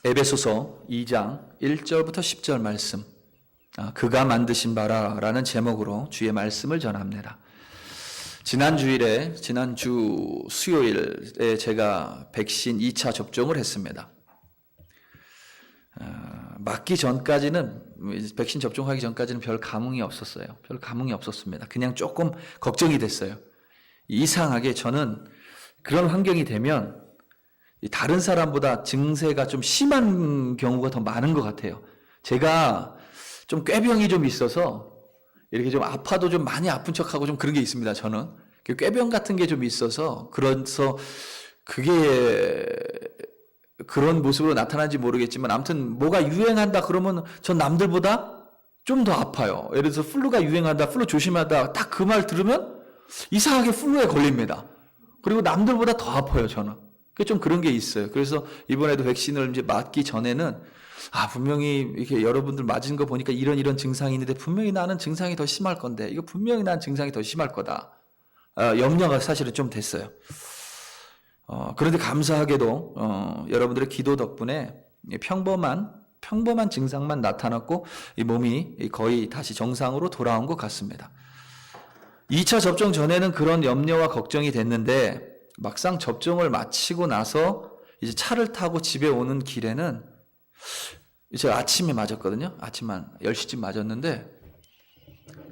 에베소서 2장 1절부터 10절 말씀, 그가 만드신 바라라는 제목으로 주의 말씀을 전합니다. 지난주 수요일에 제가 백신 2차 접종을 했습니다. 맞기 전까지는, 백신 접종하기 전까지는 별 감흥이 없었어요. 별 감흥이 없었습니다. 그냥 조금 걱정이 됐어요. 이상하게 저는 그런 환경이 되면 다른 사람보다 증세가 좀 심한 경우가 더 많은 것 같아요. 제가 좀 꾀병이 좀 있어서 이렇게 좀 아파도 좀 많이 아픈 척하고 좀 그런 게 있습니다. 저는 꾀병 같은 게 좀 있어서, 그래서 그게 그런 모습으로 나타난지 모르겠지만 아무튼 뭐가 유행한다 그러면 전 남들보다 좀 더 아파요. 예를 들어서 플루가 유행한다, 플루 조심하다, 딱 그 말 들으면 이상하게 플루에 걸립니다. 그리고 남들보다 더 아파요, 저는. 좀 그런 게 있어요. 그래서 이번에도 백신을 이제 맞기 전에는 분명히 이렇게 여러분들 맞은 거 보니까 이런 증상이 있는데 분명히 나는 증상이 더 심할 건데, 이거 분명히 난 증상이 더 심할 거다. 염려가 사실은 좀 됐어요. 그런데 감사하게도 여러분들의 기도 덕분에 평범한 증상만 나타났고 이 몸이 거의 다시 정상으로 돌아온 것 같습니다. 2차 접종 전에는 그런 염려와 걱정이 됐는데 막상 접종을 마치고 나서 이제 차를 타고 집에 오는 길에는, 제가 아침에 맞았거든요. 아침 한 10시쯤 맞았는데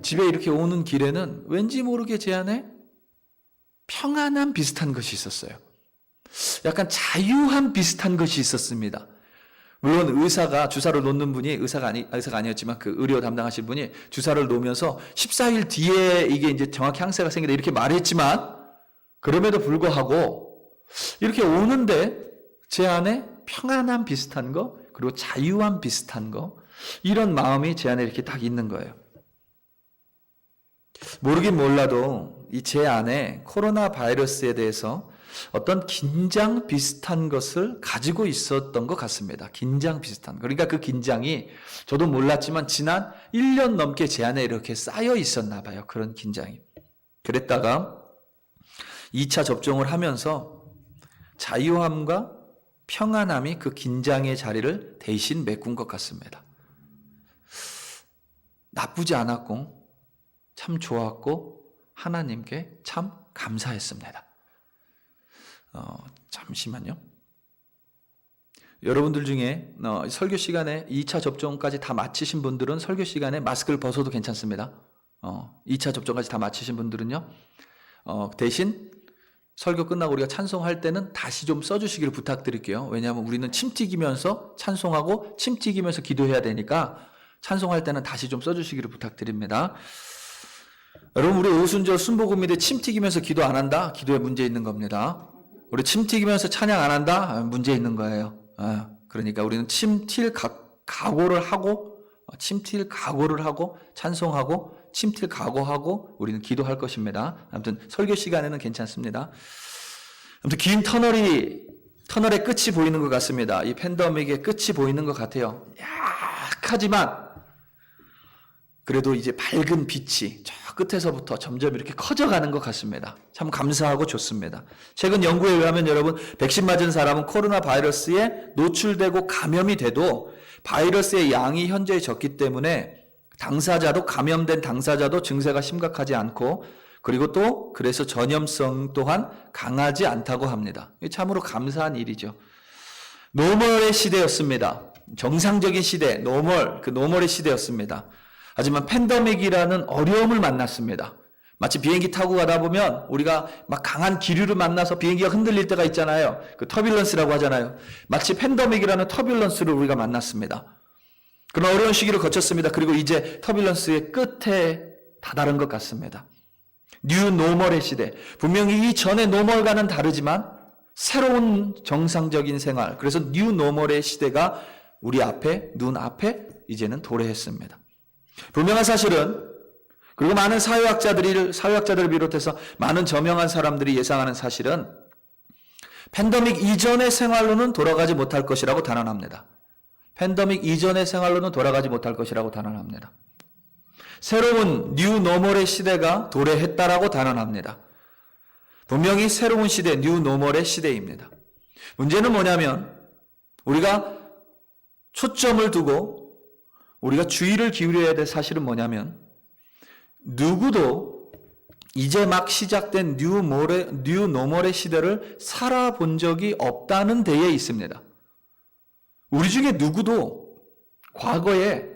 집에 이렇게 오는 길에는 왠지 모르게 제 안에 평안함 비슷한 것이 있었어요. 약간 자유함 비슷한 것이 있었습니다. 물론 의사가 주사를 놓는 분이 의사가 아니었지만 그 의료 담당하실 분이 주사를 놓으면서 14일 뒤에 이게 이제 정확히 항체가 생긴다 이렇게 말했지만, 그럼에도 불구하고 이렇게 오는데 제 안에 평안함 비슷한 거, 그리고 자유함 비슷한 거, 이런 마음이 제 안에 이렇게 딱 있는 거예요. 모르긴 몰라도 이 제 안에 코로나 바이러스에 대해서 어떤 긴장 비슷한 것을 가지고 있었던 것 같습니다. 긴장 비슷한 거. 그러니까 그 긴장이 저도 몰랐지만 지난 1년 넘게 제 안에 이렇게 쌓여 있었나 봐요. 그런 긴장이. 그랬다가 2차 접종을 하면서 자유함과 평안함이 그 긴장의 자리를 대신 메꾼 것 같습니다. 나쁘지 않았고 참 좋았고 하나님께 참 감사했습니다. 잠시만요. 여러분들 중에 설교 시간에 2차 접종까지 다 마치신 분들은 설교 시간에 마스크를 벗어도 괜찮습니다. 2차 접종까지 다 마치신 분들은요, 대신 설교 끝나고 우리가 찬송할 때는 다시 좀 써주시기를 부탁드릴게요. 왜냐하면 우리는 침 튀기면서 찬송하고 침 튀기면서 기도해야 되니까 찬송할 때는 다시 좀 써주시기를 부탁드립니다. 여러분, 우리 오순절 순복음인데 침 튀기면서 기도 안 한다? 기도에 문제 있는 겁니다. 우리 침 튀기면서 찬양 안 한다? 문제 있는 거예요. 그러니까 우리는 침 튈 각오를 하고 찬송하고 침 튈 각오하고 우리는 기도할 것입니다. 아무튼 설교 시간에는 괜찮습니다. 아무튼 긴 터널의 끝이 보이는 것 같습니다. 이 팬데믹의 끝이 보이는 것 같아요. 약하지만 그래도 이제 밝은 빛이 저 끝에서부터 점점 이렇게 커져가는 것 같습니다. 참 감사하고 좋습니다. 최근 연구에 의하면 여러분, 백신 맞은 사람은 코로나 바이러스에 노출되고 감염이 돼도 바이러스의 양이 현저히 적기 때문에 감염된 당사자도 증세가 심각하지 않고, 그리고 또 그래서 전염성 또한 강하지 않다고 합니다. 참으로 감사한 일이죠. 노멀의 시대였습니다. 정상적인 시대, 노멀의 시대였습니다. 하지만 팬데믹이라는 어려움을 만났습니다. 마치 비행기 타고 가다 보면 우리가 막 강한 기류를 만나서 비행기가 흔들릴 때가 있잖아요. 그 터뷸런스라고 하잖아요. 마치 팬데믹이라는 터뷸런스를 우리가 만났습니다. 그런 어려운 시기를 거쳤습니다. 그리고 이제 터뷸런스의 끝에 다다른 것 같습니다. 뉴 노멀의 시대. 분명히 이전의 노멀과는 다르지만 새로운 정상적인 생활, 그래서 뉴 노멀의 시대가 우리 눈앞에 이제는 도래했습니다. 분명한 사실은, 그리고 많은 사회학자들을 비롯해서 많은 저명한 사람들이 예상하는 사실은, 팬데믹 이전의 생활로는 돌아가지 못할 것이라고 단언합니다. 팬데믹 이전의 생활로는 돌아가지 못할 것이라고 단언합니다. 새로운 뉴 노멀의 시대가 도래했다라고 단언합니다. 분명히 새로운 시대, 뉴 노멀의 시대입니다. 문제는 뭐냐면 우리가 초점을 두고 우리가 주의를 기울여야 될 사실은 뭐냐면, 누구도 이제 막 시작된 뉴 노멀의 시대를 살아본 적이 없다는 데에 있습니다. 우리 중에 누구도 과거에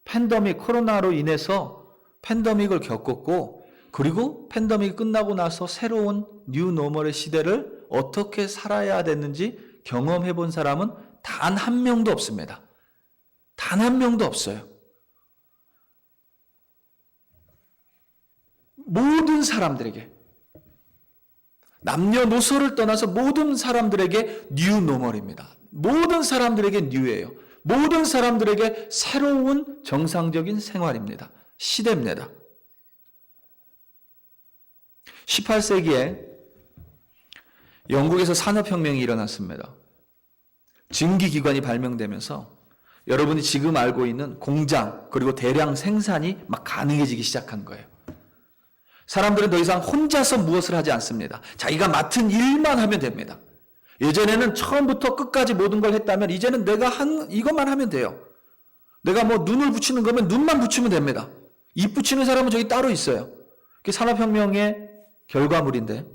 팬데믹, 코로나로 인해서 팬데믹을 겪었고, 그리고 팬데믹이 끝나고 나서 새로운 뉴 노멀의 시대를 어떻게 살아야 됐는지 경험해 본 사람은 단 한 명도 없습니다. 단 한 명도 없어요. 모든 사람들에게, 남녀노소를 떠나서 모든 사람들에게 뉴 노멀입니다. 모든 사람들에게 뉴예요. 모든 사람들에게 새로운 정상적인 생활입니다. 시대입니다. 18세기에 영국에서 산업혁명이 일어났습니다. 증기기관이 발명되면서 여러분이 지금 알고 있는 공장, 그리고 대량 생산이 막 가능해지기 시작한 거예요. 사람들은 더 이상 혼자서 무엇을 하지 않습니다. 자기가 맡은 일만 하면 됩니다. 예전에는 처음부터 끝까지 모든 걸 했다면, 이제는 내가 이것만 하면 돼요. 내가 뭐 눈을 붙이는 거면 눈만 붙이면 됩니다. 입 붙이는 사람은 저기 따로 있어요. 그게 산업혁명의 결과물인데,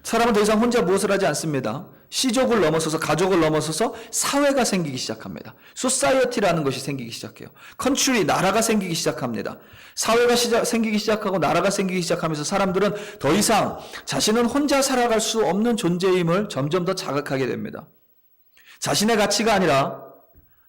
사람은 더 이상 혼자 무엇을 하지 않습니다. 시족을 넘어서서, 가족을 넘어서서 사회가 생기기 시작합니다. 소사이어티라는 것이 생기기 시작해요. 컨트리, 나라가 생기기 시작합니다. 사회가 생기기 시작하고 나라가 생기기 시작하면서 사람들은 더 이상 자신은 혼자 살아갈 수 없는 존재임을 점점 더 자각하게 됩니다. 자신의 가치가 아니라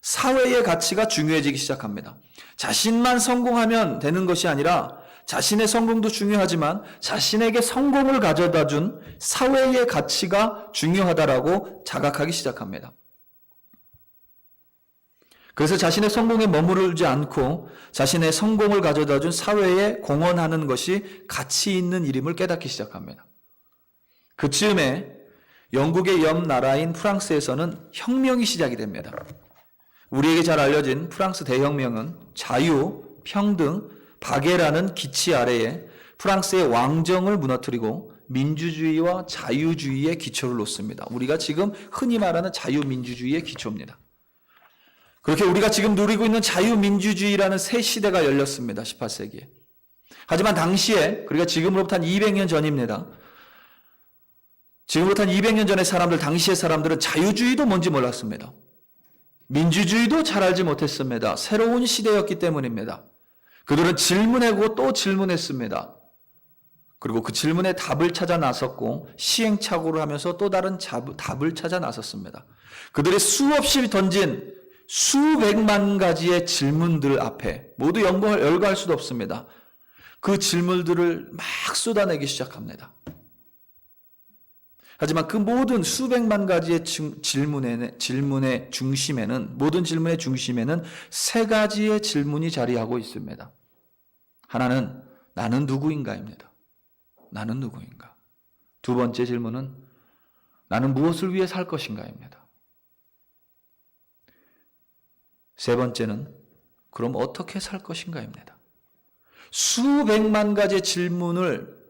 사회의 가치가 중요해지기 시작합니다. 자신만 성공하면 되는 것이 아니라 자신의 성공도 중요하지만 자신에게 성공을 가져다 준 사회의 가치가 중요하다라고 자각하기 시작합니다. 그래서 자신의 성공에 머무르지 않고 자신의 성공을 가져다 준 사회에 공헌하는 것이 가치 있는 일임을 깨닫기 시작합니다. 그 즈음에 영국의 옆 나라인 프랑스에서는 혁명이 시작이 됩니다. 우리에게 잘 알려진 프랑스 대혁명은 자유, 평등, 박애라는 기치 아래에 프랑스의 왕정을 무너뜨리고 민주주의와 자유주의의 기초를 놓습니다. 우리가 지금 흔히 말하는 자유민주주의의 기초입니다. 그렇게 우리가 지금 누리고 있는 자유민주주의라는 새 시대가 열렸습니다. 18세기에. 하지만 당시에, 그러니까 지금으로부터 한 200년 전입니다. 지금부터 한 200년 전의 사람들, 당시의 사람들은 자유주의도 뭔지 몰랐습니다. 민주주의도 잘 알지 못했습니다. 새로운 시대였기 때문입니다. 그들은 질문하고 또 질문했습니다. 그리고 그 질문에 답을 찾아 나섰고 시행착오를 하면서 또 다른 답을 찾아 나섰습니다. 그들이 수없이 던진 수백만 가지의 질문들 앞에 모두 열거할 수도 없습니다. 그 질문들을 막 쏟아내기 시작합니다. 하지만 그 모든 수백만 가지의 질문의 중심에는, 모든 질문의 중심에는 세 가지의 질문이 자리하고 있습니다. 하나는 나는 누구인가입니다. 나는 누구인가. 두 번째 질문은 나는 무엇을 위해 살 것인가입니다. 세 번째는 그럼 어떻게 살 것인가입니다. 수백만 가지의 질문을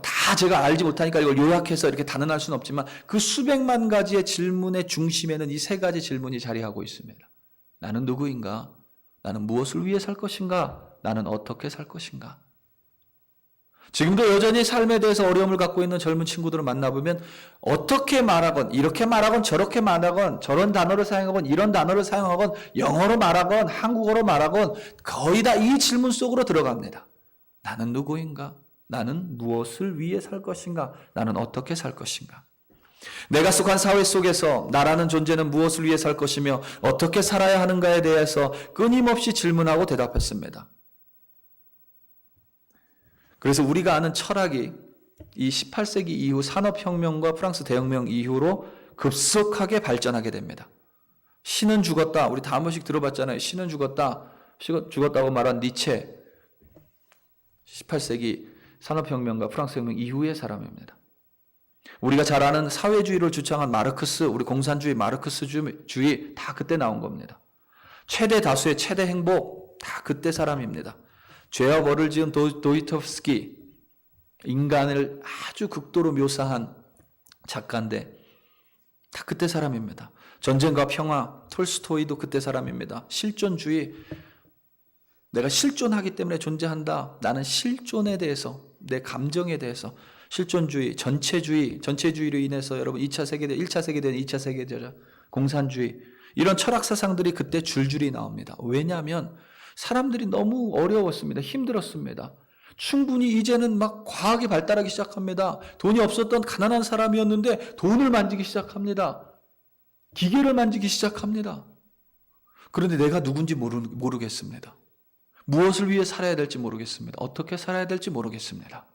다 제가 알지 못하니까 이걸 요약해서 이렇게 단언할 수는 없지만 그 수백만 가지의 질문의 중심에는 이 세 가지 질문이 자리하고 있습니다. 나는 누구인가? 나는 무엇을 위해 살 것인가? 나는 어떻게 살 것인가? 지금도 여전히 삶에 대해서 어려움을 갖고 있는 젊은 친구들을 만나보면 어떻게 말하건, 이렇게 말하건, 저렇게 말하건, 저런 단어를 사용하건, 이런 단어를 사용하건, 영어로 말하건, 한국어로 말하건 거의 다 이 질문 속으로 들어갑니다. 나는 누구인가? 나는 무엇을 위해 살 것인가? 나는 어떻게 살 것인가? 내가 속한 사회 속에서 나라는 존재는 무엇을 위해 살 것이며 어떻게 살아야 하는가에 대해서 끊임없이 질문하고 대답했습니다. 그래서 우리가 아는 철학이 이 18세기 이후 산업혁명과 프랑스 대혁명 이후로 급속하게 발전하게 됩니다. 신은 죽었다. 우리 다 한 번씩 들어봤잖아요. 신은 죽었다. 죽었다고 말한 니체. 18세기 산업혁명과 프랑스 혁명 이후의 사람입니다. 우리가 잘 아는 사회주의를 주창한 마르크스, 우리 공산주의, 마르크스주의 다 그때 나온 겁니다. 최대 다수의 최대 행복 다 그때 사람입니다. 죄와 벌을 지은 도스토옙스키, 인간을 아주 극도로 묘사한 작가인데 다 그때 사람입니다. 전쟁과 평화, 톨스토이도 그때 사람입니다. 실존주의, 내가 실존하기 때문에 존재한다. 나는 실존에 대해서, 내 감정에 대해서, 실존주의, 전체주의로 인해서 여러분 2차 세계대전, 1차 세계대전, 2차 세계대전, 공산주의, 이런 철학 사상들이 그때 줄줄이 나옵니다. 왜냐하면 사람들이 너무 어려웠습니다. 힘들었습니다. 충분히 이제는 막 과학이 발달하기 시작합니다. 돈이 없었던 가난한 사람이었는데 돈을 만지기 시작합니다. 기계를 만지기 시작합니다. 그런데 내가 누군지 모르겠습니다. 무엇을 위해 살아야 될지 모르겠습니다. 어떻게 살아야 될지 모르겠습니다.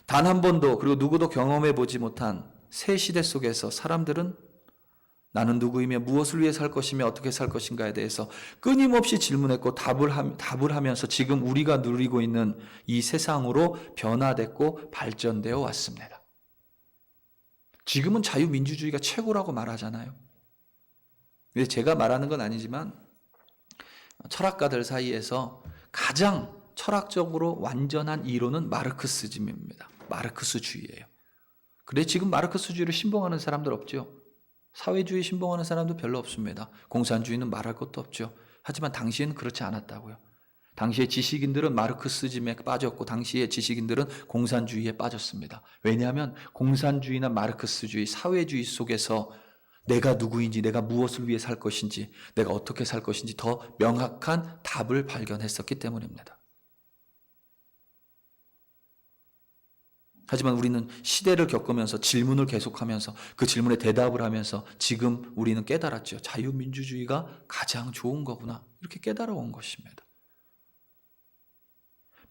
단 한 번도, 그리고 누구도 경험해 보지 못한 새 시대 속에서 사람들은 나는 누구이며 무엇을 위해 살 것이며 어떻게 살 것인가에 대해서 끊임없이 질문했고 답을 하면서 지금 우리가 누리고 있는 이 세상으로 변화됐고 발전되어 왔습니다. 지금은 자유민주주의가 최고라고 말하잖아요. 제가 말하는 건 아니지만 철학가들 사이에서 가장 철학적으로 완전한 이론은 마르크스즘입니다. 마르크스주의예요. 그래 지금 마르크스주의를 신봉하는 사람들 없죠. 사회주의 신봉하는 사람도 별로 없습니다. 공산주의는 말할 것도 없죠. 하지만 당시에는 그렇지 않았다고요. 당시의 지식인들은 마르크스즘에 빠졌고 당시의 지식인들은 공산주의에 빠졌습니다. 왜냐하면 공산주의나 마르크스주의, 사회주의 속에서 내가 누구인지, 내가 무엇을 위해 살 것인지, 내가 어떻게 살 것인지 더 명확한 답을 발견했었기 때문입니다. 하지만 우리는 시대를 겪으면서 질문을 계속하면서 그 질문에 대답을 하면서 지금 우리는 깨달았죠. 자유민주주의가 가장 좋은 거구나. 이렇게 깨달아온 것입니다.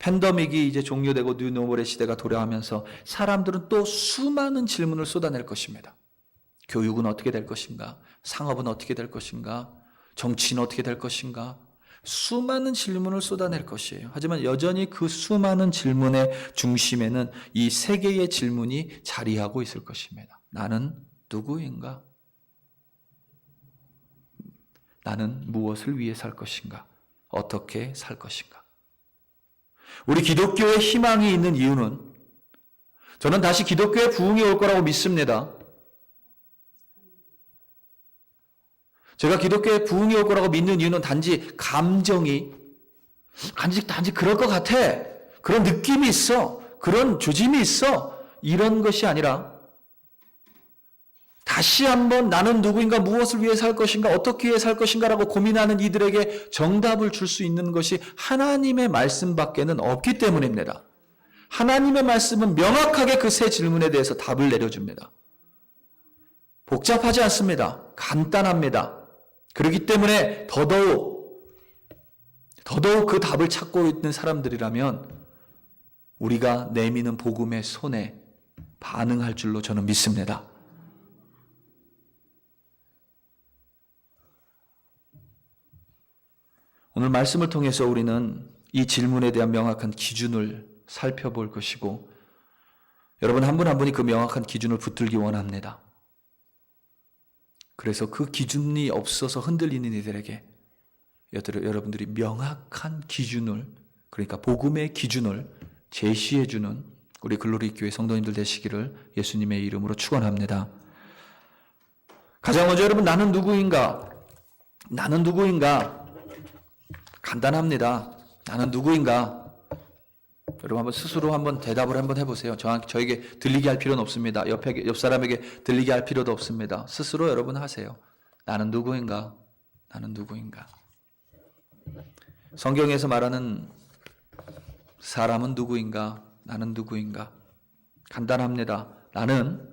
팬데믹이 이제 종료되고 뉴노멀의 시대가 돌아오면서 사람들은 또 수많은 질문을 쏟아낼 것입니다. 교육은 어떻게 될 것인가? 상업은 어떻게 될 것인가? 정치는 어떻게 될 것인가? 수많은 질문을 쏟아낼 것이에요. 하지만 여전히 그 수많은 질문의 중심에는 이 세 개의 질문이 자리하고 있을 것입니다. 나는 누구인가? 나는 무엇을 위해 살 것인가? 어떻게 살 것인가? 우리 기독교의 희망이 있는 이유는 저는 다시 기독교의 부흥이 올 거라고 믿습니다. 제가 기독교의 부흥이 올 거라고 믿는 이유는 단지 감정이 단지 그럴 것 같아. 그런 느낌이 있어. 그런 조짐이 있어. 이런 것이 아니라 다시 한번 나는 누구인가, 무엇을 위해 살 것인가, 어떻게 위해 살 것인가라고 고민하는 이들에게 정답을 줄 수 있는 것이 하나님의 말씀밖에는 없기 때문입니다. 하나님의 말씀은 명확하게 그 세 질문에 대해서 답을 내려줍니다. 복잡하지 않습니다. 간단합니다. 그렇기 때문에 더더욱 그 답을 찾고 있는 사람들이라면 우리가 내미는 복음의 손에 반응할 줄로 저는 믿습니다. 오늘 말씀을 통해서 우리는 이 질문에 대한 명확한 기준을 살펴볼 것이고 여러분 한 분 한 분이 그 명확한 기준을 붙들기 원합니다. 그래서 그 기준이 없어서 흔들리는 이들에게 여러분들이 명확한 기준을, 그러니까 복음의 기준을 제시해주는 우리 글로리 교회 성도님들 되시기를 예수님의 이름으로 축원합니다. 가장 먼저 여러분 나는 누구인가? 나는 누구인가? 간단합니다. 나는 누구인가? 여러분 한번 스스로 한번 대답을 한번 해보세요. 저에게 들리게 할 필요는 없습니다. 옆 사람에게 들리게 할 필요도 없습니다. 스스로 여러분 하세요. 나는 누구인가? 나는 누구인가? 성경에서 말하는 사람은 누구인가? 나는 누구인가? 간단합니다. 나는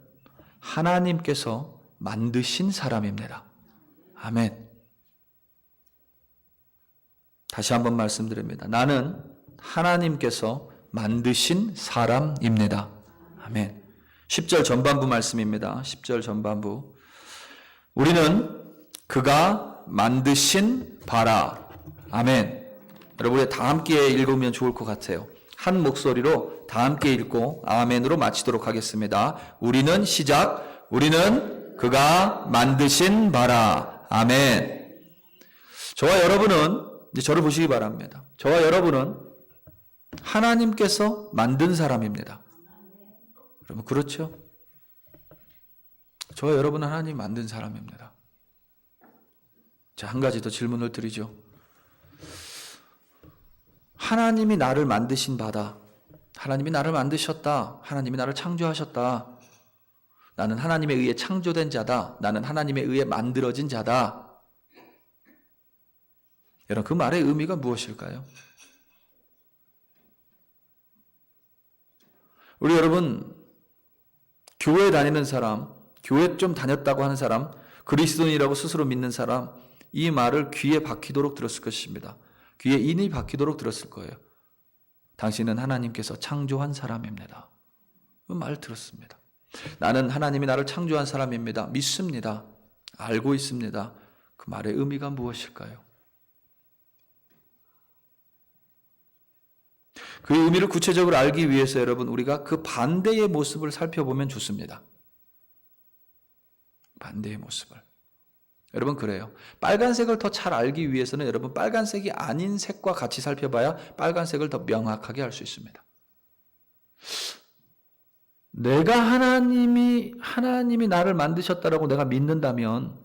하나님께서 만드신 사람입니다. 아멘. 다시 한번 말씀드립니다. 나는 하나님께서 만드신 사람입니다. 아멘. 10절 전반부 말씀입니다. 10절 전반부. 우리는 그가 만드신 바라. 아멘. 여러분 우리 다 함께 읽으면 좋을 것 같아요. 한 목소리로 다 함께 읽고 아멘으로 마치도록 하겠습니다. 우리는 시작. 우리는 그가 만드신 바라. 아멘. 저와 여러분은 이제 저를 보시기 바랍니다. 저와 여러분은 하나님께서 만든 사람입니다. 여러분 그렇죠? 저와 여러분은 하나님이 만든 사람입니다. 자, 한 가지 더 질문을 드리죠. 하나님이 나를 만드신 바다. 하나님이 나를 만드셨다. 하나님이 나를 창조하셨다. 나는 하나님에 의해 창조된 자다. 나는 하나님에 의해 만들어진 자다. 여러분, 그 말의 의미가 무엇일까요? 우리 여러분, 교회 다니는 사람, 교회 좀 다녔다고 하는 사람, 그리스도인이라고 스스로 믿는 사람, 이 말을 귀에 박히도록 들었을 것입니다. 귀에 인이 박히도록 들었을 거예요. 당신은 하나님께서 창조한 사람입니다. 그 말 들었습니다. 나는 하나님이 나를 창조한 사람입니다. 믿습니다. 알고 있습니다. 그 말의 의미가 무엇일까요? 그 의미를 구체적으로 알기 위해서 여러분, 우리가 그 반대의 모습을 살펴보면 좋습니다. 반대의 모습을. 여러분, 그래요. 빨간색을 더 잘 알기 위해서는 여러분, 빨간색이 아닌 색과 같이 살펴봐야 빨간색을 더 명확하게 알 수 있습니다. 내가 하나님이 나를 만드셨다라고 내가 믿는다면,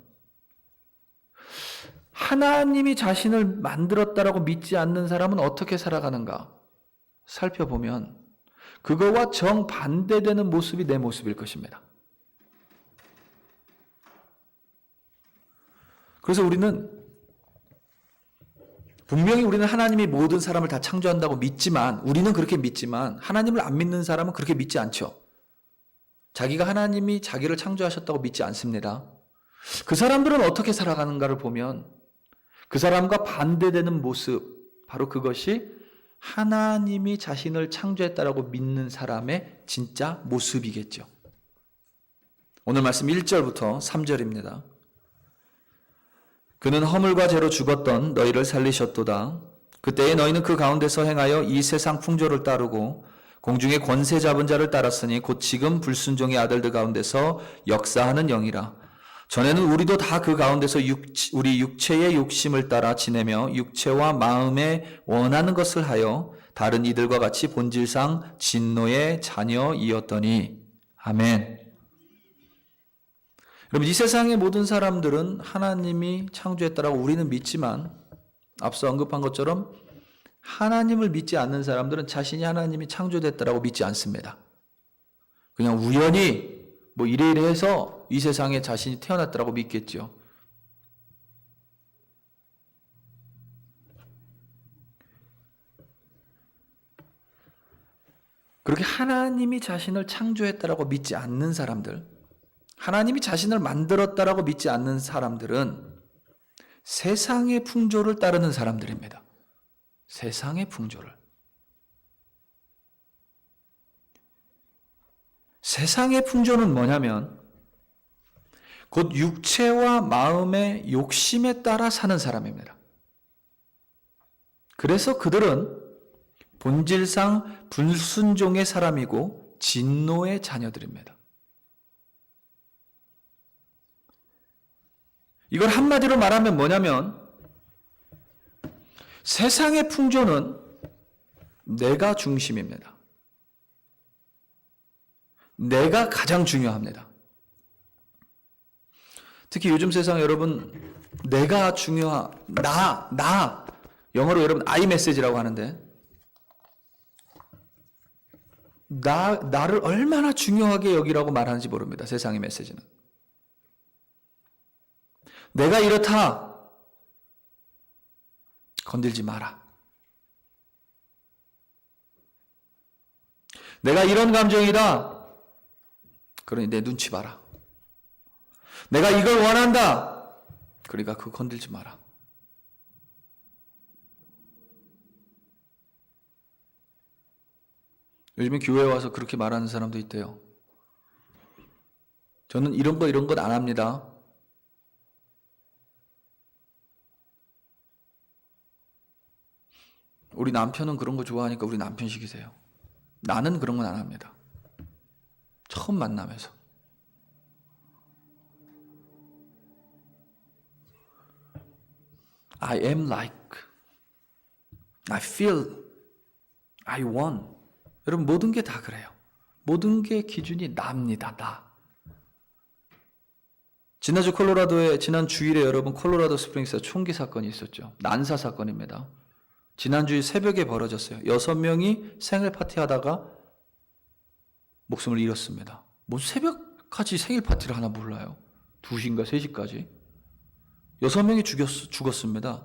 하나님이 자신을 만들었다라고 믿지 않는 사람은 어떻게 살아가는가 살펴보면 그거와 정반대되는 모습이 내 모습일 것입니다. 그래서 분명히 우리는 하나님이 모든 사람을 다 창조한다고 믿지만, 우리는 그렇게 믿지만 하나님을 안 믿는 사람은 그렇게 믿지 않죠. 자기가 하나님이 자기를 창조하셨다고 믿지 않습니다. 그 사람들은 어떻게 살아가는가를 보면 그 사람과 반대되는 모습, 바로 그것이 하나님이 자신을 창조했다라고 믿는 사람의 진짜 모습이겠죠. 오늘 말씀 1절부터 3절입니다. 그는 허물과 죄로 죽었던 너희를 살리셨도다. 그때에 너희는 그 가운데서 행하여 이 세상 풍조를 따르고 공중의 권세 잡은 자를 따랐으니 곧 지금 불순종의 아들들 가운데서 역사하는 영이라. 전에는 우리도 다 그 가운데서 우리 육체의 욕심을 따라 지내며 육체와 마음에 원하는 것을 하여 다른 이들과 같이 본질상 진노의 자녀이었더니. 아멘. 여러분, 이 세상의 모든 사람들은 하나님이 창조했다라고 우리는 믿지만, 앞서 언급한 것처럼 하나님을 믿지 않는 사람들은 자신이 하나님이 창조됐다라고 믿지 않습니다. 그냥 우연히 이래 해서 이 세상에 자신이 태어났다라고 믿겠죠. 그렇게 하나님이 자신을 창조했다라고 믿지 않는 사람들, 하나님이 자신을 만들었다라고 믿지 않는 사람들은 세상의 풍조를 따르는 사람들입니다. 세상의 풍조를. 세상의 풍조는 뭐냐면 곧 육체와 마음의 욕심에 따라 사는 사람입니다. 그래서 그들은 본질상 불순종의 사람이고 진노의 자녀들입니다. 이걸 한마디로 말하면 뭐냐면 세상의 풍조는 내가 중심입니다. 내가 가장 중요합니다. 특히 요즘 세상 여러분, 내가 나, 영어로 여러분 I 메시지라고 하는데, 나를 얼마나 중요하게 여기라고 말하는지 모릅니다. 세상의 메시지는. 내가 이렇다. 건들지 마라. 내가 이런 감정이다. 그러니 내 눈치 봐라. 내가 이걸 원한다. 그러니까 그거 건들지 마라. 요즘에 교회에 와서 그렇게 말하는 사람도 있대요. 저는 이런 것 안 합니다. 우리 남편은 그런 거 좋아하니까 우리 남편 시키세요. 나는 그런 건 안 합니다. 처음 만나면서. I am like, I feel, I want. 여러분, 모든 게 다 그래요. 모든 게 기준이 나입니다. 나. 지난 주일에 여러분 콜로라도 스프링스에 총기 사건이 있었죠. 난사 사건입니다. 지난주일 새벽에 벌어졌어요. 6명이 생일 파티하다가 목숨을 잃었습니다. 뭐 새벽까지 생일 파티를 하나 몰라요. 2시인가 3시까지. 6명이 죽었습니다.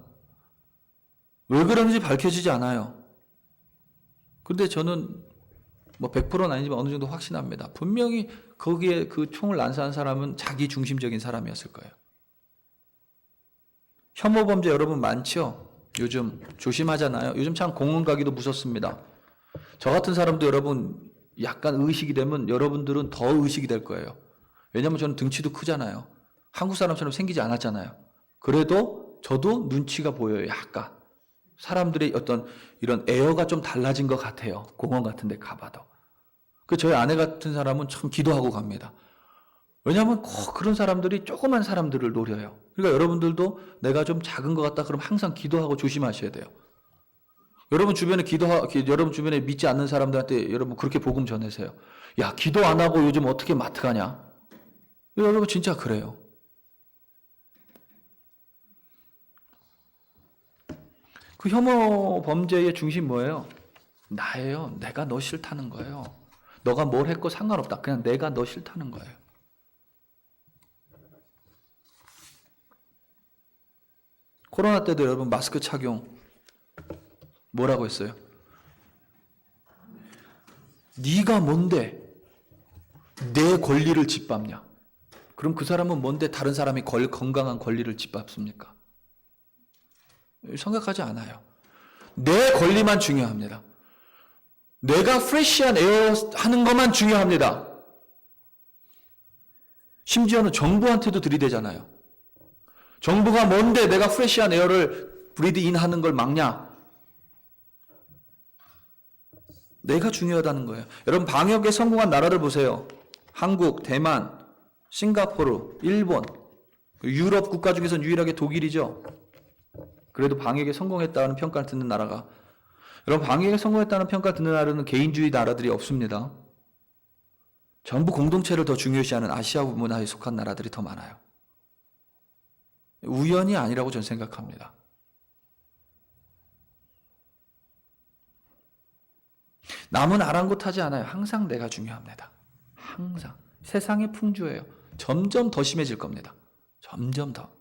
왜 그런지 밝혀지지 않아요. 근데 저는 뭐 100%는 아니지만 어느 정도 확신합니다. 분명히 거기에 그 총을 난사한 사람은 자기 중심적인 사람이었을 거예요. 혐오 범죄 여러분 많죠? 요즘 조심하잖아요. 요즘 참 공원 가기도 무섭습니다. 저 같은 사람도 여러분 약간 의식이 되면 여러분들은 더 의식이 될 거예요. 왜냐하면 저는 등치도 크잖아요. 한국 사람처럼 생기지 않았잖아요. 그래도 저도 눈치가 보여요. 약간. 사람들의 어떤 이런 에어가 좀 달라진 것 같아요. 공원 같은 데 가봐도. 저희 아내 같은 사람은 참 기도하고 갑니다. 왜냐하면 꼭 그런 사람들이 조그만 사람들을 노려요. 그러니까 여러분들도 내가 좀 작은 것 같다 그러면 항상 기도하고 조심하셔야 돼요. 여러분 주변에 믿지 않는 사람들한테 여러분 그렇게 복음 전해세요. 야, 기도 안 하고 요즘 어떻게 마트 가냐? 여러분 진짜 그래요. 그 혐오 범죄의 중심 뭐예요? 나예요. 내가 너 싫다는 거예요. 너가 뭘 했고 상관없다. 그냥 내가 너 싫다는 거예요. 코로나 때도 여러분 마스크 착용 뭐라고 했어요? 네가 뭔데 내 권리를 짓밟냐? 그럼 그 사람은 뭔데 다른 사람이 건강한 권리를 짓밟습니까? 생각하지 않아요. 내 권리만 중요합니다. 내가 프레시한 에어 하는 것만 중요합니다. 심지어는 정부한테도 들이대잖아요. 정부가 뭔데 내가 프레시한 에어를 브리드인 하는 걸 막냐? 내가 중요하다는 거예요. 여러분 방역에 성공한 나라들 보세요. 한국, 대만, 싱가포르, 일본, 유럽 국가 중에서는 유일하게 독일이죠. 그래도 방역에 성공했다는 평가를 듣는 나라가, 여러분 방역에 성공했다는 평가를 듣는 나라는 개인주의 나라들이 없습니다. 전부 공동체를 더 중요시하는 아시아 문화에 속한 나라들이 더 많아요. 우연이 아니라고 저는 생각합니다. 남은 아랑곳하지 않아요. 항상 내가 중요합니다. 항상. 세상의 풍조예요. 점점 더 심해질 겁니다. 점점 더.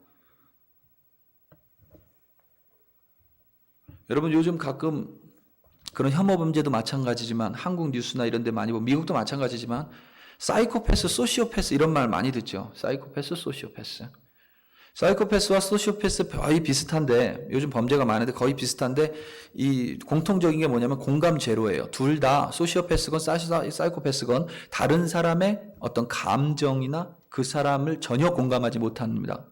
여러분 요즘 가끔 그런 혐오 범죄도 마찬가지지만 한국 뉴스나 이런 데 많이 보면 미국도 마찬가지지만 사이코패스, 소시오패스 이런 말 많이 듣죠. 사이코패스, 소시오패스. 사이코패스와 소시오패스 거의 비슷한데 요즘 범죄가 많은데 거의 비슷한데 이 공통적인 게 뭐냐면 공감 제로예요. 둘 다 소시오패스건 사이코패스건 다른 사람의 어떤 감정이나 그 사람을 전혀 공감하지 못합니다.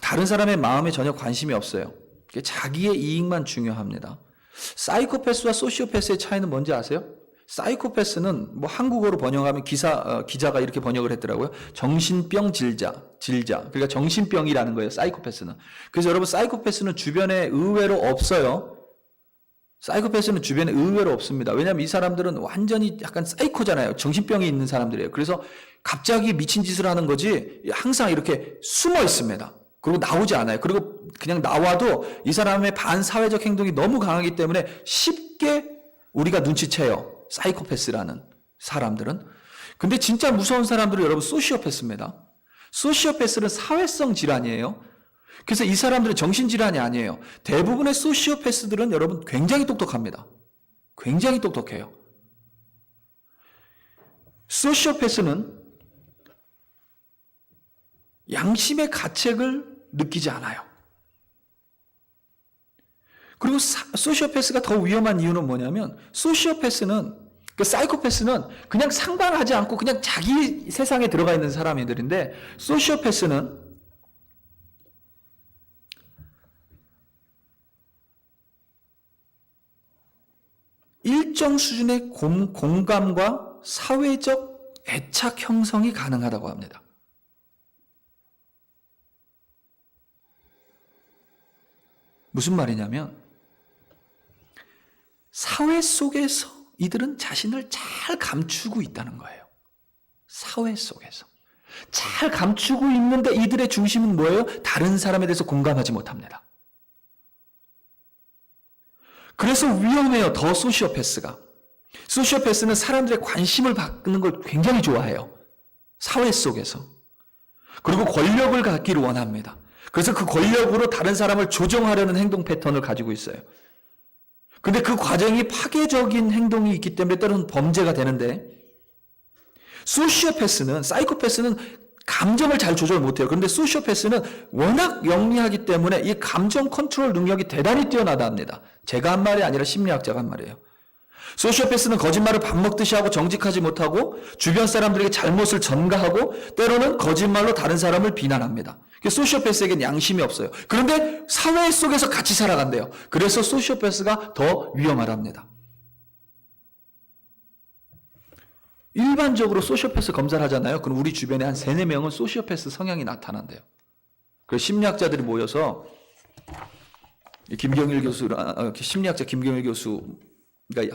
다른 사람의 마음에 전혀 관심이 없어요. 자기의 이익만 중요합니다. 사이코패스와 소시오패스의 차이는 뭔지 아세요? 사이코패스는 뭐 한국어로 번역하면 기자가 이렇게 번역을 했더라고요. 정신병 질자. 그러니까 정신병이라는 거예요. 사이코패스는. 그래서 여러분 사이코패스는 주변에 의외로 없어요. 사이코패스는 주변에 의외로 없습니다. 왜냐하면 이 사람들은 완전히 약간 사이코잖아요. 정신병이 있는 사람들이에요. 그래서 갑자기 미친 짓을 하는 거지 항상 이렇게 숨어 있습니다. 그리고 나오지 않아요. 그리고 그냥 나와도 이 사람의 반사회적 행동이 너무 강하기 때문에 쉽게 우리가 눈치채요. 사이코패스라는 사람들은. 근데 진짜 무서운 사람들은 여러분 소시오패스입니다. 소시오패스는 사회성 질환이에요. 그래서 이 사람들은 정신질환이 아니에요. 대부분의 소시오패스들은 여러분 굉장히 똑똑합니다. 굉장히 똑똑해요. 소시오패스는 양심의 가책을 느끼지 않아요. 그리고 소시오패스가 더 위험한 이유는 뭐냐면 그 사이코패스는 그냥 상관하지 않고 그냥 자기 세상에 들어가 있는 사람들인데 소시오패스는 일정 수준의 공감과 사회적 애착 형성이 가능하다고 합니다. 무슨 말이냐면 사회 속에서 이들은 자신을 잘 감추고 있다는 거예요. 사회 속에서. 잘 감추고 있는데 이들의 중심은 뭐예요? 다른 사람에 대해서 공감하지 못합니다. 그래서 위험해요. 더 소시오패스가. 소시오패스는 사람들의 관심을 받는 걸 굉장히 좋아해요. 사회 속에서. 그리고 권력을 갖기를 원합니다. 그래서 그 권력으로 다른 사람을 조종하려는 행동 패턴을 가지고 있어요. 근데 그 과정이 파괴적인 행동이 있기 때문에 때로는 범죄가 되는데, 소시오패스는, 사이코패스는 감정을 잘 조절 못해요. 그런데 소시오패스는 워낙 영리하기 때문에 이 감정 컨트롤 능력이 대단히 뛰어나답니다. 제가 한 말이 아니라 심리학자가 한 말이에요. 소시오패스는 거짓말을 밥 먹듯이 하고 정직하지 못하고 주변 사람들에게 잘못을 전가하고 때로는 거짓말로 다른 사람을 비난합니다. 소시오패스에겐 양심이 없어요. 그런데 사회 속에서 같이 살아간대요. 그래서 소시오패스가 더 위험하답니다. 일반적으로 소시오패스 검사를 하잖아요. 그럼 우리 주변에 한 3, 4명은 소시오패스 성향이 나타난대요. 그래서 심리학자들이 모여서 김경일 교수, 심리학자 김경일 교수가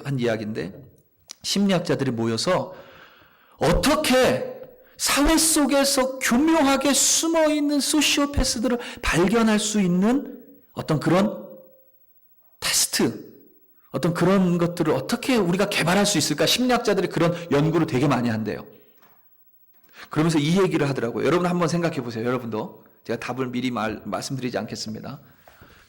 한 이야기인데, 심리학자들이 모여서 어떻게 사회 속에서 교묘하게 숨어있는 소시오패스들을 발견할 수 있는 어떤 그런 테스트, 어떤 그런 것들을 어떻게 우리가 개발할 수 있을까? 심리학자들이 그런 연구를 되게 많이 한대요. 그러면서 이 얘기를 하더라고요. 여러분 한번 생각해 보세요. 여러분도. 제가 답을 미리 말씀드리지 않겠습니다.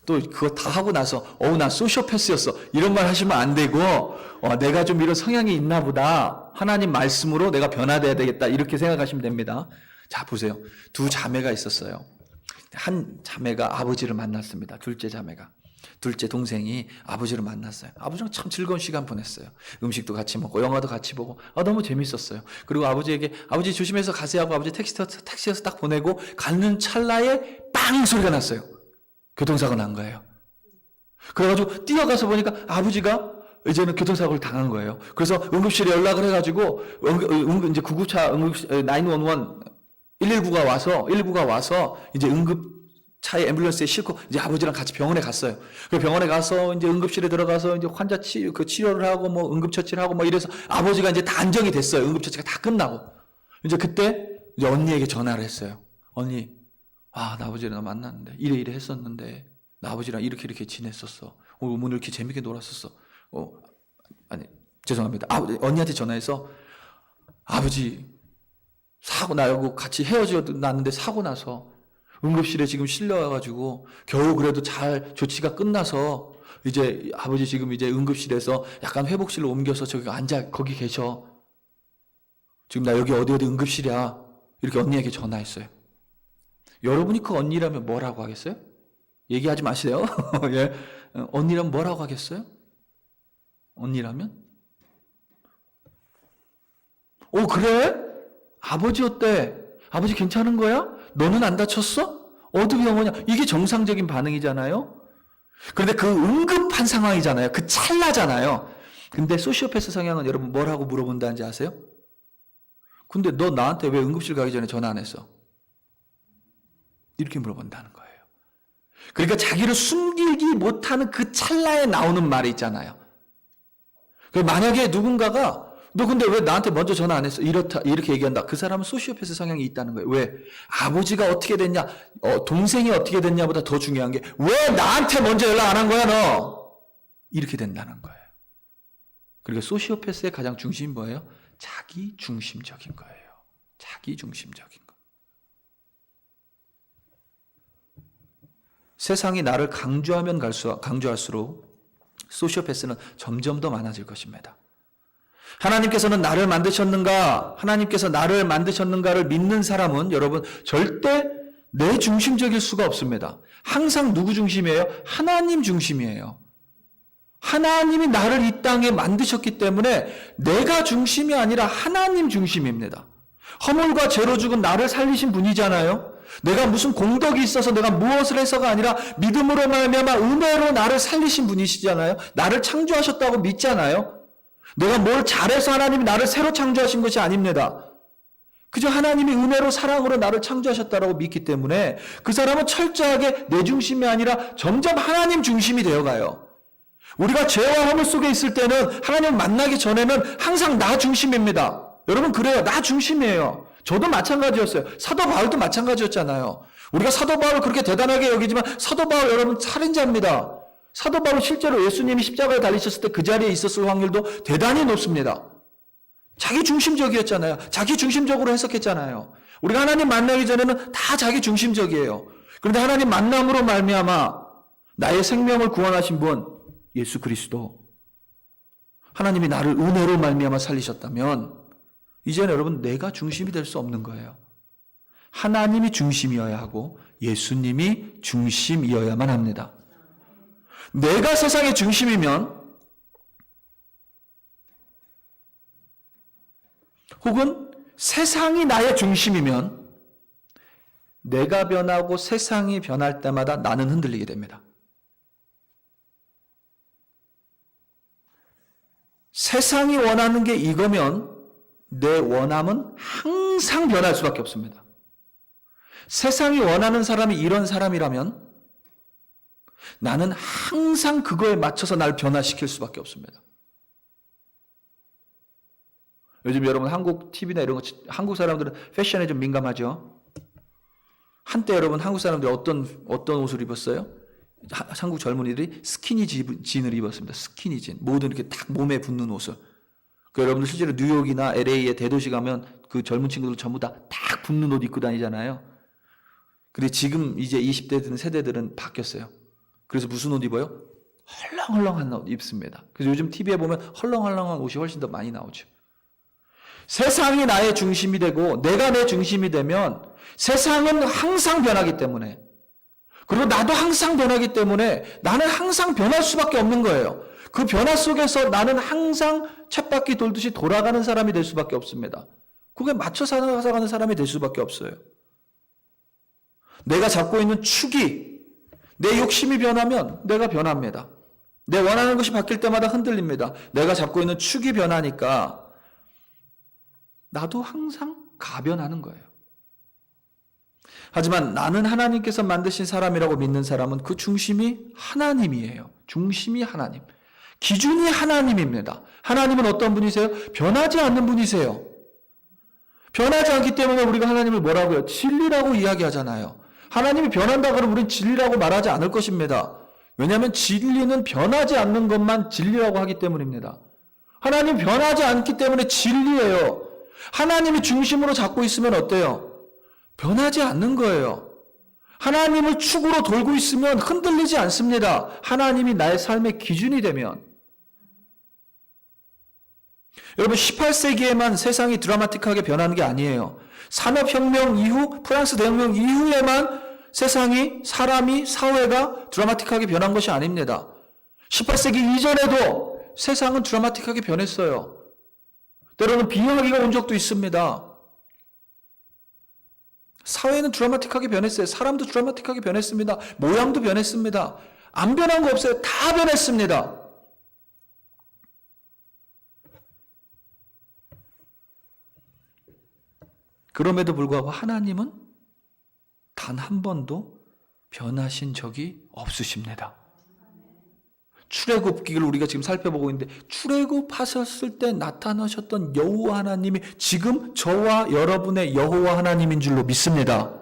또 그거 다 하고 나서 나 소시오패스였어 이런 말 하시면 안 되고, 내가 좀 이런 성향이 있나 보다, 하나님 말씀으로 내가 변화돼야 되겠다, 이렇게 생각하시면 됩니다. 자, 보세요. 2 자매가 있었어요. 한 자매가 아버지를 만났습니다. 둘째 동생이 아버지를 만났어요. 아버지랑 참 즐거운 시간 보냈어요. 음식도 같이 먹고 영화도 같이 보고 너무 재밌었어요. 그리고 아버지에게 아버지 조심해서 가세요 하고 아버지 택시에서 딱 보내고 가는 찰나에 빵 소리가 났어요. 교통사고 난 거예요. 그래가지고 뛰어가서 보니까 아버지가 이제는 교통사고를 당한 거예요. 그래서 응급실에 연락을 해가지고 이제 구급차 911 119가 와서 이제 응급차에 앰뷸런스에 싣고 이제 아버지랑 같이 병원에 갔어요. 그 병원에 가서 이제 응급실에 들어가서 이제 환자 치료를 하고 뭐 응급처치를 하고 뭐 이래서 아버지가 이제 다 안정이 됐어요. 응급처치가 다 끝나고. 이제 그때 이제 언니에게 전화를 했어요. 언니, 나 아버지랑 만났는데 이래 했었는데 나 아버지랑 이렇게 지냈었어. 오늘 이렇게 재밌게 놀았었어. 아니 죄송합니다. 언니한테 전화해서 아버지 사고 나고 같이 헤어졌는데 사고 나서 응급실에 지금 실려와가지고 겨우 그래도 잘 조치가 끝나서 이제 아버지 지금 이제 응급실에서 약간 회복실로 옮겨서 저기 거기 계셔. 지금 나 여기 어디 응급실이야. 이렇게 언니에게 전화했어요. 여러분이 그 언니라면 뭐라고 하겠어요? 얘기하지 마세요. 예. 언니라면 뭐라고 하겠어요? 언니라면? 그래? 아버지 어때? 아버지 괜찮은 거야? 너는 안 다쳤어? 어디 병원이야? 이게 정상적인 반응이잖아요. 그런데 그 응급한 상황이잖아요. 그 찰나잖아요. 근데 소시오패스 성향은 여러분 뭐라고 물어본다는지 아세요? 근데 너 나한테 왜 응급실 가기 전에 전화 안 했어? 이렇게 물어본다는 거예요. 그러니까 자기를 숨기지 못하는 그 찰나에 나오는 말이 있잖아요. 만약에 누군가가 너 근데 왜 나한테 먼저 전화 안 했어? 이렇게 얘기한다. 그 사람은 소시오패스 성향이 있다는 거예요. 왜? 아버지가 어떻게 됐냐, 동생이 어떻게 됐냐보다 더 중요한 게 왜 나한테 먼저 연락 안 한 거야 너? 이렇게 된다는 거예요. 그리고 소시오패스의 가장 중심이 뭐예요? 자기 중심적인 거예요. 자기 중심적인 거. 세상이 나를 강조하면 강조할수록 소시오패스는 점점 더 많아질 것입니다. 하나님께서는 나를 만드셨는가, 하나님께서 나를 만드셨는가를 믿는 사람은 여러분 절대 내 중심적일 수가 없습니다. 항상 누구 중심이에요? 하나님 중심이에요. 하나님이 나를 이 땅에 만드셨기 때문에 내가 중심이 아니라 하나님 중심입니다. 허물과 죄로 죽은 나를 살리신 분이잖아요. 내가 무슨 공덕이 있어서 내가 무엇을 해서가 아니라 믿음으로 말미암아 은혜로 나를 살리신 분이시잖아요. 나를 창조하셨다고 믿잖아요. 내가 뭘 잘해서 하나님이 나를 새로 창조하신 것이 아닙니다. 그저 하나님이 은혜로 사랑으로 나를 창조하셨다고 믿기 때문에 그 사람은 철저하게 내 중심이 아니라 점점 하나님 중심이 되어가요. 우리가 죄와 허물 속에 있을 때는 하나님을 만나기 전에는 항상 나 중심입니다. 여러분 그래요. 나 중심이에요. 저도 마찬가지였어요. 사도 바울도 마찬가지였잖아요. 우리가 사도 바울을 그렇게 대단하게 여기지만 사도 바울 여러분 살인자입니다. 사도 바울 실제로 예수님이 십자가에 달리셨을 때 그 자리에 있었을 확률도 대단히 높습니다. 자기 중심적이었잖아요. 자기 중심적으로 해석했잖아요. 우리가 하나님 만나기 전에는 다 자기 중심적이에요. 그런데 하나님 만남으로 말미암아 나의 생명을 구원하신 분 예수 그리스도, 하나님이 나를 은혜로 말미암아 살리셨다면 이제는 여러분 내가 중심이 될 수 없는 거예요. 하나님이 중심이어야 하고 예수님이 중심이어야만 합니다. 내가 세상의 중심이면 혹은 세상이 나의 중심이면 내가 변하고 세상이 변할 때마다 나는 흔들리게 됩니다. 세상이 원하는 게 이거면 내 원함은 항상 변할 수밖에 없습니다. 세상이 원하는 사람이 이런 사람이라면 나는 항상 그거에 맞춰서 날 변화시킬 수밖에 없습니다. 요즘 여러분 한국 TV나 이런 거, 한국 사람들은 패션에 좀 민감하죠. 한때 여러분 한국 사람들이 어떤 옷을 입었어요? 한국 젊은이들이 스키니진을 입었습니다. 스키니진. 모든 이렇게 딱 몸에 붙는 옷을. 여러분들 실제로 뉴욕이나 LA에 대도시 가면 그 젊은 친구들 전부 다 딱 붙는 옷 입고 다니잖아요. 근데 지금 이제 20대들 세대들은 바뀌었어요. 그래서 무슨 옷 입어요? 헐렁헐렁한 옷 입습니다. 그래서 요즘 TV에 보면 헐렁헐렁한 옷이 훨씬 더 많이 나오죠. 세상이 나의 중심이 되고 내가 내 중심이 되면 세상은 항상 변하기 때문에, 그리고 나도 항상 변하기 때문에 나는 항상 변할 수밖에 없는 거예요. 그 변화 속에서 나는 항상 쳇바퀴 돌듯이 돌아가는 사람이 될 수밖에 없습니다. 그게 맞춰 살아가는 사람이 될 수밖에 없어요. 내가 잡고 있는 축이, 내 욕심이 변하면 내가 변합니다. 내 원하는 것이 바뀔 때마다 흔들립니다. 내가 잡고 있는 축이 변하니까 나도 항상 가변하는 거예요. 하지만 나는 하나님께서 만드신 사람이라고 믿는 사람은 그 중심이 하나님이에요. 중심이 하나님. 기준이 하나님입니다. 하나님은 어떤 분이세요? 변하지 않는 분이세요. 변하지 않기 때문에 우리가 하나님을 뭐라고요? 진리라고 이야기하잖아요. 하나님이 변한다 그러면 우리는 진리라고 말하지 않을 것입니다. 왜냐하면 진리는 변하지 않는 것만 진리라고 하기 때문입니다. 하나님 변하지 않기 때문에 진리예요. 하나님이 중심으로 잡고 있으면 어때요? 변하지 않는 거예요. 하나님을 축으로 돌고 있으면 흔들리지 않습니다. 하나님이 나의 삶의 기준이 되면. 여러분 18세기에만 세상이 드라마틱하게 변하는 게 아니에요. 산업혁명 이후, 프랑스 대혁명 이후에만 세상이, 사람이, 사회가 드라마틱하게 변한 것이 아닙니다. 18세기 이전에도 세상은 드라마틱하게 변했어요. 때로는 빙하기가 온 적도 있습니다. 사회는 드라마틱하게 변했어요. 사람도 드라마틱하게 변했습니다. 모양도 변했습니다. 안 변한 거 없어요. 다 변했습니다. 그럼에도 불구하고 하나님은 단 한 번도 변하신 적이 없으십니다. 출애굽기를 우리가 지금 살펴보고 있는데 출애굽하셨을 때 나타나셨던 여호와 하나님이 지금 저와 여러분의 여호와 하나님인 줄로 믿습니다.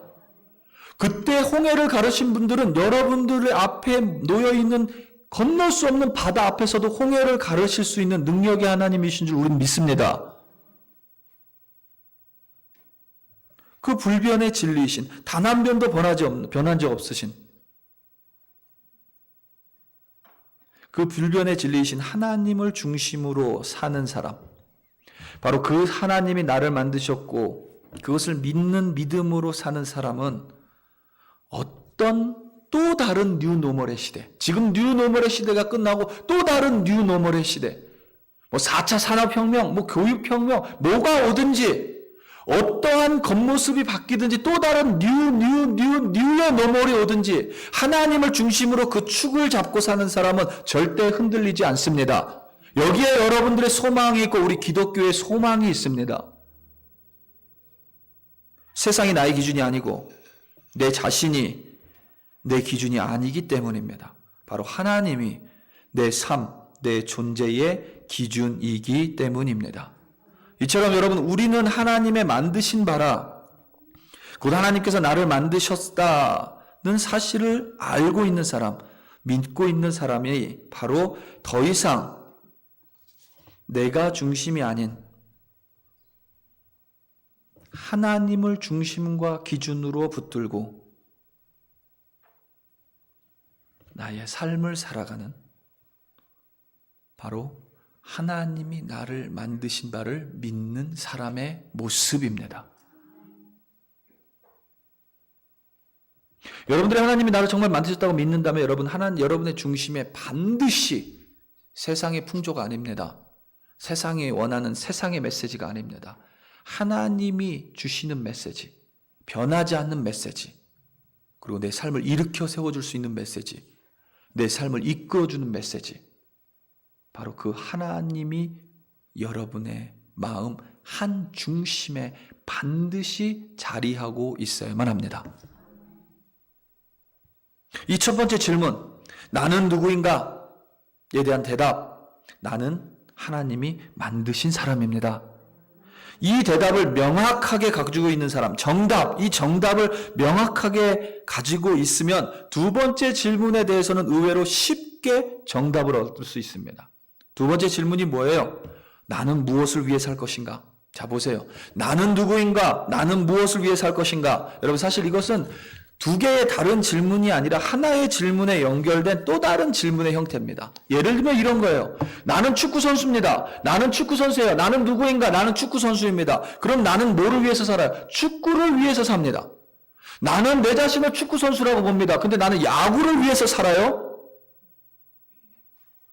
그때 홍해를 가르신 분들은 여러분들의 앞에 놓여있는 건널 수 없는 바다 앞에서도 홍해를 가르실 수 있는 능력의 하나님이신 줄 우리는 믿습니다. 그 불변의 진리이신, 단 한 변도 변한 적 없으신 그 불변의 진리이신 하나님을 중심으로 사는 사람, 바로 그 하나님이 나를 만드셨고 그것을 믿는 믿음으로 사는 사람은 어떤 또 다른 뉴노멀의 시대, 지금 뉴노멀의 시대가 끝나고 또 다른 뉴노멀의 시대, 4차 산업혁명, 교육혁명, 뭐가 오든지 어떠한 겉모습이 바뀌든지 또 다른 뉴의 노멀이 오든지 하나님을 중심으로 그 축을 잡고 사는 사람은 절대 흔들리지 않습니다. 여기에 여러분들의 소망이 있고 우리 기독교의 소망이 있습니다. 세상이 나의 기준이 아니고 내 자신이 내 기준이 아니기 때문입니다. 바로 하나님이 내 삶, 내 존재의 기준이기 때문입니다. 이처럼 여러분, 우리는 하나님의 만드신 바라, 곧 하나님께서 나를 만드셨다는 사실을 알고 있는 사람, 믿고 있는 사람이 바로 더 이상 내가 중심이 아닌 하나님을 중심과 기준으로 붙들고 나의 삶을 살아가는, 바로 하나님이 나를 만드신 바를 믿는 사람의 모습입니다. 여러분들이 하나님이 나를 정말 만드셨다고 믿는다면 여러분의 중심에 반드시 세상의 풍조가 아닙니다. 세상이 원하는 세상의 메시지가 아닙니다. 하나님이 주시는 메시지, 변하지 않는 메시지, 그리고 내 삶을 일으켜 세워줄 수 있는 메시지, 내 삶을 이끌어주는 메시지, 바로 그 하나님이 여러분의 마음 한 중심에 반드시 자리하고 있어야만 합니다. 이 첫 번째 질문, 나는 누구인가에 대한 대답, 나는 하나님이 만드신 사람입니다. 이 대답을 명확하게 가지고 있는 사람, 이 정답을 명확하게 가지고 있으면 두 번째 질문에 대해서는 의외로 쉽게 정답을 얻을 수 있습니다. 두 번째 질문이 뭐예요? 나는 무엇을 위해 살 것인가? 자, 보세요. 나는 누구인가? 나는 무엇을 위해 살 것인가? 여러분, 사실 이것은 두 개의 다른 질문이 아니라 하나의 질문에 연결된 또 다른 질문의 형태입니다. 예를 들면 이런 거예요. 나는 축구 선수입니다. 나는 축구 선수예요. 나는 누구인가? 나는 축구 선수입니다. 그럼 나는 뭐를 위해서 살아요? 축구를 위해서 삽니다. 나는 내 자신을 축구 선수라고 봅니다. 근데 나는 야구를 위해서 살아요?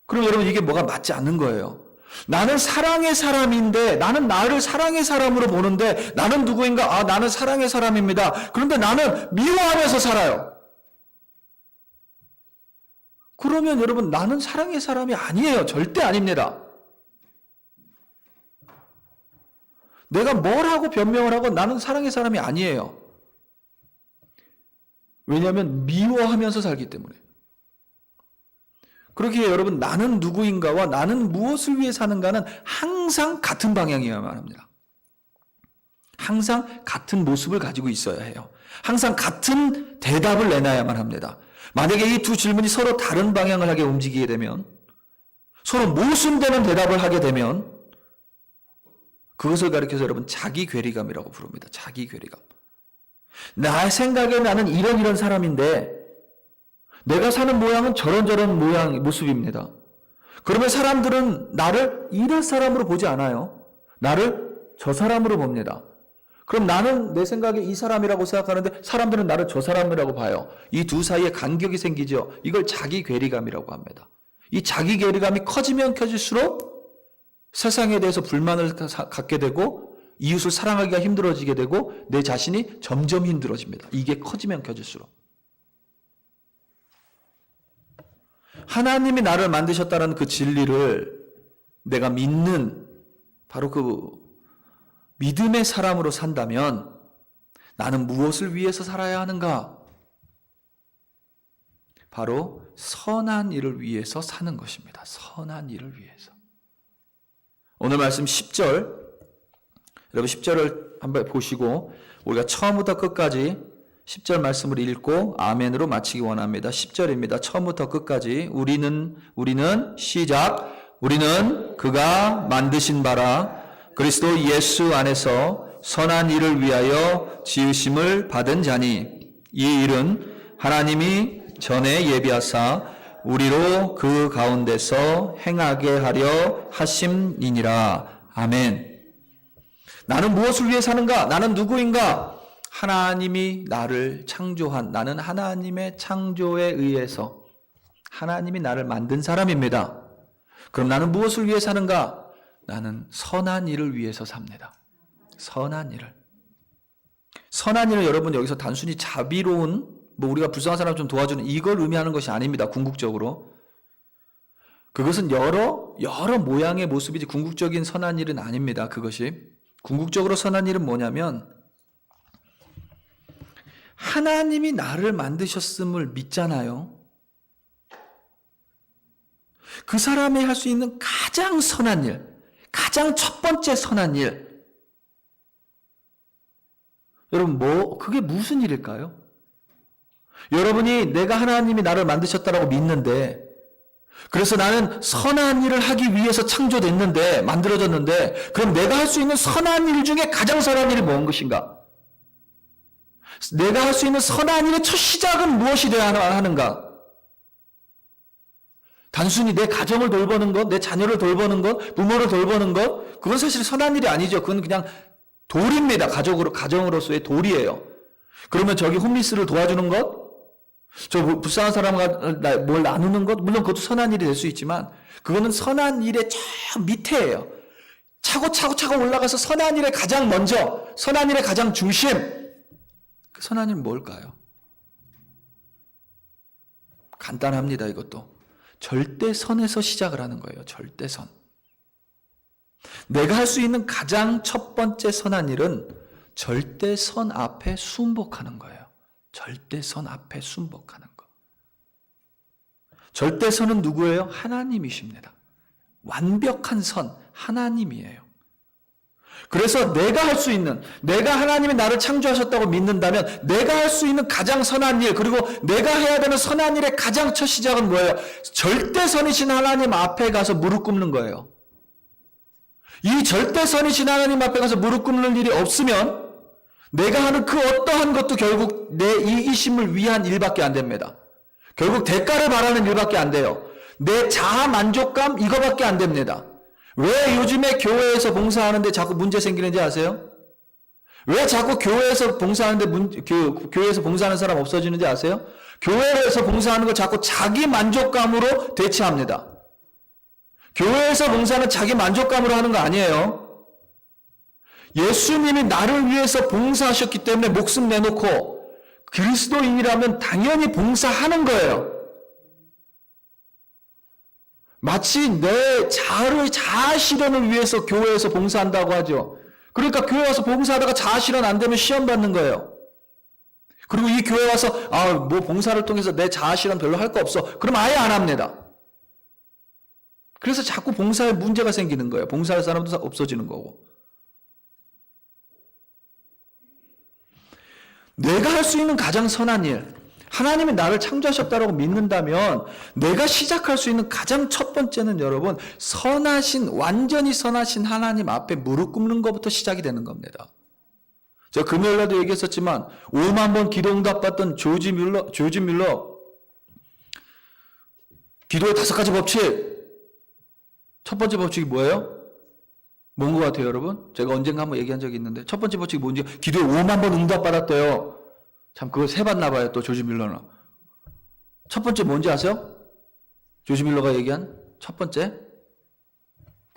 그럼 여러분, 이게 뭐가 맞지 않는 거예요. 나는 사랑의 사람인데, 나는 나를 사랑의 사람으로 보는데, 나는 누구인가? 나는 사랑의 사람입니다. 그런데 나는 미워하면서 살아요. 그러면 여러분, 나는 사랑의 사람이 아니에요. 절대 아닙니다. 내가 뭘 하고 변명을 하고 나는 사랑의 사람이 아니에요. 왜냐하면 미워하면서 살기 때문에. 그렇기에 여러분, 나는 누구인가와 나는 무엇을 위해 사는가는 항상 같은 방향이어야만 합니다. 항상 같은 모습을 가지고 있어야 해요. 항상 같은 대답을 내놔야만 합니다. 만약에 이 두 질문이 서로 다른 방향을 하게 움직이게 되면, 서로 모순되는 대답을 하게 되면, 그것을 가리켜서 여러분 자기 괴리감이라고 부릅니다. 자기 괴리감. 나의 생각에 나는 이런 사람인데 내가 사는 모양은 저런 모습입니다. 그러면 사람들은 나를 이런 사람으로 보지 않아요. 나를 저 사람으로 봅니다. 그럼 나는 내 생각에 이 사람이라고 생각하는데 사람들은 나를 저 사람이라고 봐요. 이 두 사이에 간격이 생기죠. 이걸 자기 괴리감이라고 합니다. 이 자기 괴리감이 커지면 커질수록 세상에 대해서 불만을 갖게 되고 이웃을 사랑하기가 힘들어지게 되고 내 자신이 점점 힘들어집니다. 이게 커지면 커질수록. 하나님이 나를 만드셨다는 그 진리를 내가 믿는 바로 그 믿음의 사람으로 산다면 나는 무엇을 위해서 살아야 하는가? 바로 선한 일을 위해서 사는 것입니다. 선한 일을 위해서. 오늘 말씀 10절, 여러분 10절을 한번 보시고 우리가 처음부터 끝까지 10절 말씀을 읽고 아멘으로 마치기 원합니다. 10절입니다. 처음부터 끝까지 우리는 시작. 우리는 그가 만드신 바라 그리스도 예수 안에서 선한 일을 위하여 지으심을 받은 자니 이 일은 하나님이 전에 예비하사 우리로 그 가운데서 행하게 하려 하심이니라. 아멘. 나는 무엇을 위해 사는가? 나는 누구인가? 하나님이 나를 창조한, 나는 하나님의 창조에 의해서 하나님이 나를 만든 사람입니다. 그럼 나는 무엇을 위해 사는가? 나는 선한 일을 위해서 삽니다. 선한 일을. 선한 일은 여러분 여기서 단순히 자비로운, 우리가 불쌍한 사람 좀 도와주는 이걸 의미하는 것이 아닙니다. 궁극적으로. 그것은 여러 모양의 모습이지 궁극적인 선한 일은 아닙니다. 그것이. 궁극적으로 선한 일은 뭐냐면 하나님이 나를 만드셨음을 믿잖아요. 그 사람이 할 수 있는 가장 선한 일, 가장 첫 번째 선한 일. 여러분, 그게 무슨 일일까요? 여러분이 내가 하나님이 나를 만드셨다라고 믿는데, 그래서 나는 선한 일을 하기 위해서 창조됐는데, 만들어졌는데, 그럼 내가 할 수 있는 선한 일 중에 가장 선한 일이 무슨 것인가? 내가 할 수 있는 선한 일의 첫 시작은 무엇이 되어야 하는가? 단순히 내 가정을 돌보는 것, 내 자녀를 돌보는 것, 부모를 돌보는 것, 그건 사실 선한 일이 아니죠. 그건 그냥 돌입니다. 가정으로서의 돌이에요. 그러면 저기 홈리스를 도와주는 것, 저 불쌍한 사람과 뭘 나누는 것, 물론 그것도 선한 일이 될 수 있지만, 그거는 선한 일의 저 밑에예요. 차고 올라가서 선한 일의 가장 먼저, 선한 일의 가장 중심. 그 선한 일은 뭘까요? 간단합니다, 이것도. 절대선에서 시작을 하는 거예요. 절대선. 내가 할 수 있는 가장 첫 번째 선한 일은 절대선 앞에 순복하는 거예요. 절대선 앞에 순복하는 거. 절대선은 누구예요? 하나님이십니다. 완벽한 선, 하나님이에요. 그래서 내가 할 수 있는, 내가 하나님이 나를 창조하셨다고 믿는다면 내가 할 수 있는 가장 선한 일, 그리고 내가 해야 되는 선한 일의 가장 첫 시작은 뭐예요? 절대선이신 하나님 앞에 가서 무릎 꿇는 거예요. 이 절대선이신 하나님 앞에 가서 무릎 꿇는 일이 없으면 내가 하는 그 어떠한 것도 결국 내 이기심을 위한 일밖에 안 됩니다. 결국 대가를 바라는 일밖에 안 돼요. 내 자아 만족감 이거밖에 안 됩니다. 왜 요즘에 교회에서 봉사하는데 자꾸 문제 생기는지 아세요? 왜 자꾸 교회에서 봉사하는데 교회에서 봉사하는 사람 없어지는지 아세요? 교회에서 봉사하는 걸 자꾸 자기 만족감으로 대체합니다. 교회에서 봉사는 자기 만족감으로 하는 거 아니에요. 예수님이 나를 위해서 봉사하셨기 때문에 목숨 내놓고 그리스도인이라면 당연히 봉사하는 거예요. 마치 내 자아 실현을 위해서 교회에서 봉사한다고 하죠. 그러니까 교회 와서 봉사하다가 자아 실현 안 되면 시험 받는 거예요. 그리고 이 교회 와서 뭐 봉사를 통해서 내 자아 실현 별로 할 거 없어. 그럼 아예 안 합니다. 그래서 자꾸 봉사에 문제가 생기는 거예요. 봉사할 사람도 없어지는 거고. 내가 할 수 있는 가장 선한 일, 하나님이 나를 창조하셨다고 믿는다면 내가 시작할 수 있는 가장 첫 번째는 여러분, 완전히 선하신 하나님 앞에 무릎 꿇는 것부터 시작이 되는 겁니다. 제가 금요일날도 얘기했었지만 5만 번 기도 응답받던 조지 뮬러 기도의 5가지 법칙. 첫 번째 법칙이 뭐예요? 뭔 것 같아요, 여러분? 제가 언젠가 한번 얘기한 적이 있는데 첫 번째 법칙이 뭔지, 기도에 5만 번 응답받았대요. 참 그걸 세봤나 봐요, 또 조지 밀러는. 첫 번째 뭔지 아세요? 조지 밀러가 얘기한 첫 번째,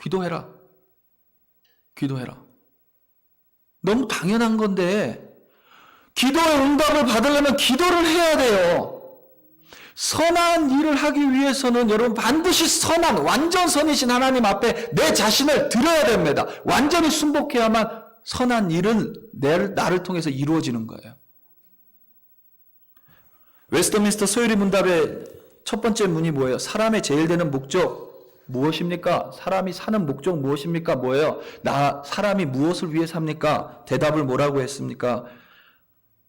기도해라. 기도해라. 너무 당연한 건데 기도의 응답을 받으려면 기도를 해야 돼요. 선한 일을 하기 위해서는 여러분 반드시 완전 선이신 하나님 앞에 내 자신을 드려야 됩니다. 완전히 순복해야만 선한 일은 나를 통해서 이루어지는 거예요. 웨스트민스터 소유리 문답의 첫 번째 문이 뭐예요? 사람의 제일 되는 목적 무엇입니까? 사람이 사는 목적 무엇입니까? 뭐예요? 사람이 무엇을 위해 삽니까? 대답을 뭐라고 했습니까?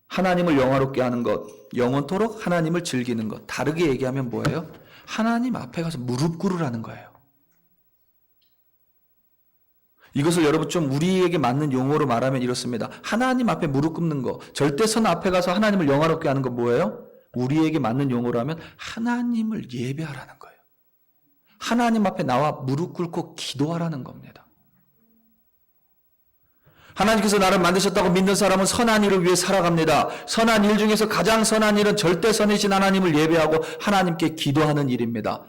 하나님을 영화롭게 하는 것, 영원토록 하나님을 즐기는 것. 다르게 얘기하면 뭐예요? 하나님 앞에 가서 무릎 꿇으라는 거예요. 이것을 여러분 좀 우리에게 맞는 용어로 말하면 이렇습니다. 하나님 앞에 무릎 꿇는 거, 절대선 앞에 가서 하나님을 영화롭게 하는 건 뭐예요? 우리에게 맞는 용어로 하면 하나님을 예배하라는 거예요. 하나님 앞에 나와 무릎 꿇고 기도하라는 겁니다. 하나님께서 나를 만드셨다고 믿는 사람은 선한 일을 위해 살아갑니다. 선한 일 중에서 가장 선한 일은 절대선이신 하나님을 예배하고 하나님께 기도하는 일입니다.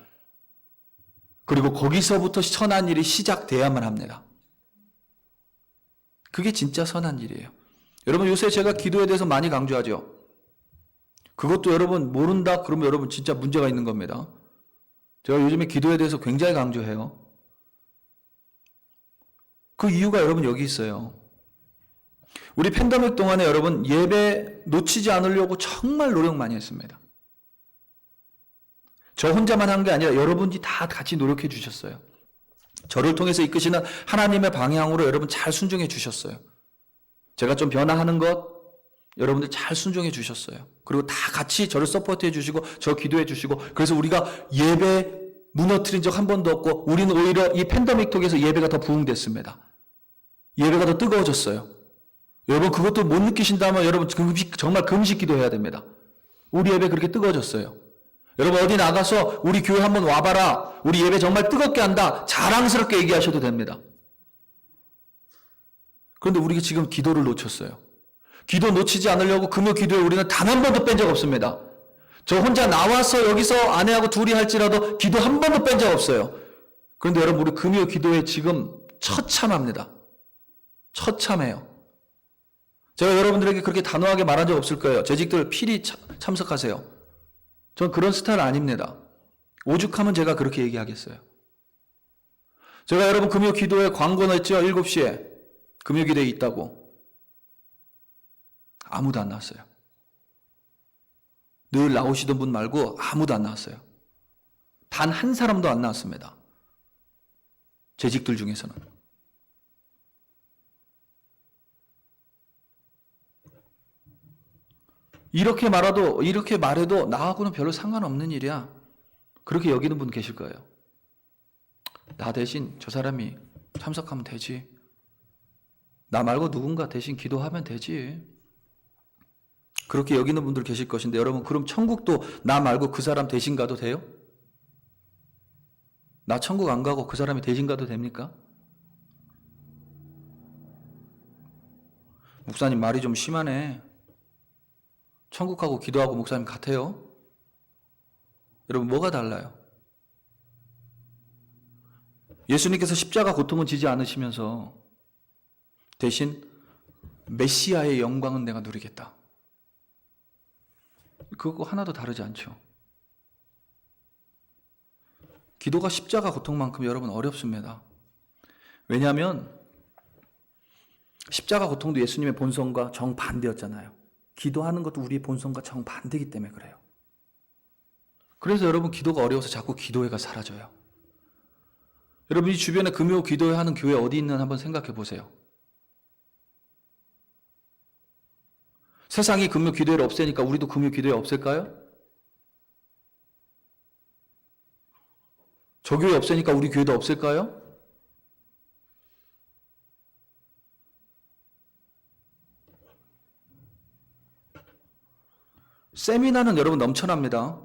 그리고 거기서부터 선한 일이 시작돼야만 합니다. 그게 진짜 선한 일이에요. 여러분, 요새 제가 기도에 대해서 많이 강조하죠. 그것도 여러분 모른다 그러면 여러분 진짜 문제가 있는 겁니다. 제가 요즘에 기도에 대해서 굉장히 강조해요. 그 이유가 여러분 여기 있어요. 우리 팬데믹 동안에 여러분 예배 놓치지 않으려고 정말 노력 많이 했습니다. 저 혼자만 한 게 아니라 여러분이 다 같이 노력해 주셨어요. 저를 통해서 이끄시는 하나님의 방향으로 여러분 잘 순종해 주셨어요. 제가 좀 변화하는 것 여러분들 잘 순종해 주셨어요. 그리고 다 같이 저를 서포트해 주시고 저 기도해 주시고 그래서 우리가 예배 무너뜨린 적 한 번도 없고 우리는 오히려 이 팬데믹 톡에서 예배가 더 부흥됐습니다. 예배가 더 뜨거워졌어요. 여러분 그것도 못 느끼신다면 여러분 정말 금식 기도해야 됩니다. 우리 예배 그렇게 뜨거워졌어요. 여러분 어디 나가서 우리 교회 한번 와봐라. 우리 예배 정말 뜨겁게 한다. 자랑스럽게 얘기하셔도 됩니다. 그런데 우리가 지금 기도를 놓쳤어요. 기도 놓치지 않으려고 금요 기도에 우리는 단 한 번도 뺀 적 없습니다. 저 혼자 나와서 여기서 아내하고 둘이 할지라도 기도 한 번도 뺀 적 없어요. 그런데 여러분 우리 금요 기도에 지금 처참합니다. 처참해요. 제가 여러분들에게 그렇게 단호하게 말한 적 없을 거예요. 재직들 필히 참석하세요. 전 그런 스타일 아닙니다. 오죽하면 제가 그렇게 얘기하겠어요. 제가 여러분 금요 기도에 광고 냈죠. 7시에 금요 기도에 있다고. 아무도 안 나왔어요. 늘 나오시던 분 말고 아무도 안 나왔어요. 단 한 사람도 안 나왔습니다. 재직들 중에서는. 이렇게 말해도 나하고는 별로 상관없는 일이야. 그렇게 여기는 분 계실 거예요. 나 대신 저 사람이 참석하면 되지. 나 말고 누군가 대신 기도하면 되지. 그렇게 여기는 분들 계실 것인데 여러분 그럼 천국도 나 말고 그 사람 대신 가도 돼요? 나 천국 안 가고 그 사람이 대신 가도 됩니까? 목사님 말이 좀 심하네. 천국하고 기도하고 목사님 같아요? 여러분 뭐가 달라요? 예수님께서 십자가 고통은 지지 않으시면서 대신 메시아의 영광은 내가 누리겠다. 그거 하나도 다르지 않죠. 기도가 십자가 고통만큼 여러분 어렵습니다. 왜냐하면 십자가 고통도 예수님의 본성과 정반대였잖아요. 기도하는 것도 우리의 본성과 정반대이기 때문에 그래요. 그래서 여러분 기도가 어려워서 자꾸 기도회가 사라져요. 여러분이 주변에 금요 기도회 하는 교회 어디 있는 한번 생각해 보세요. 세상이 금요 기도회를 없애니까 우리도 금요 기도회 없앨까요? 저 교회 없애니까 우리 교회도 없앨까요? 세미나는 여러분 넘쳐납니다.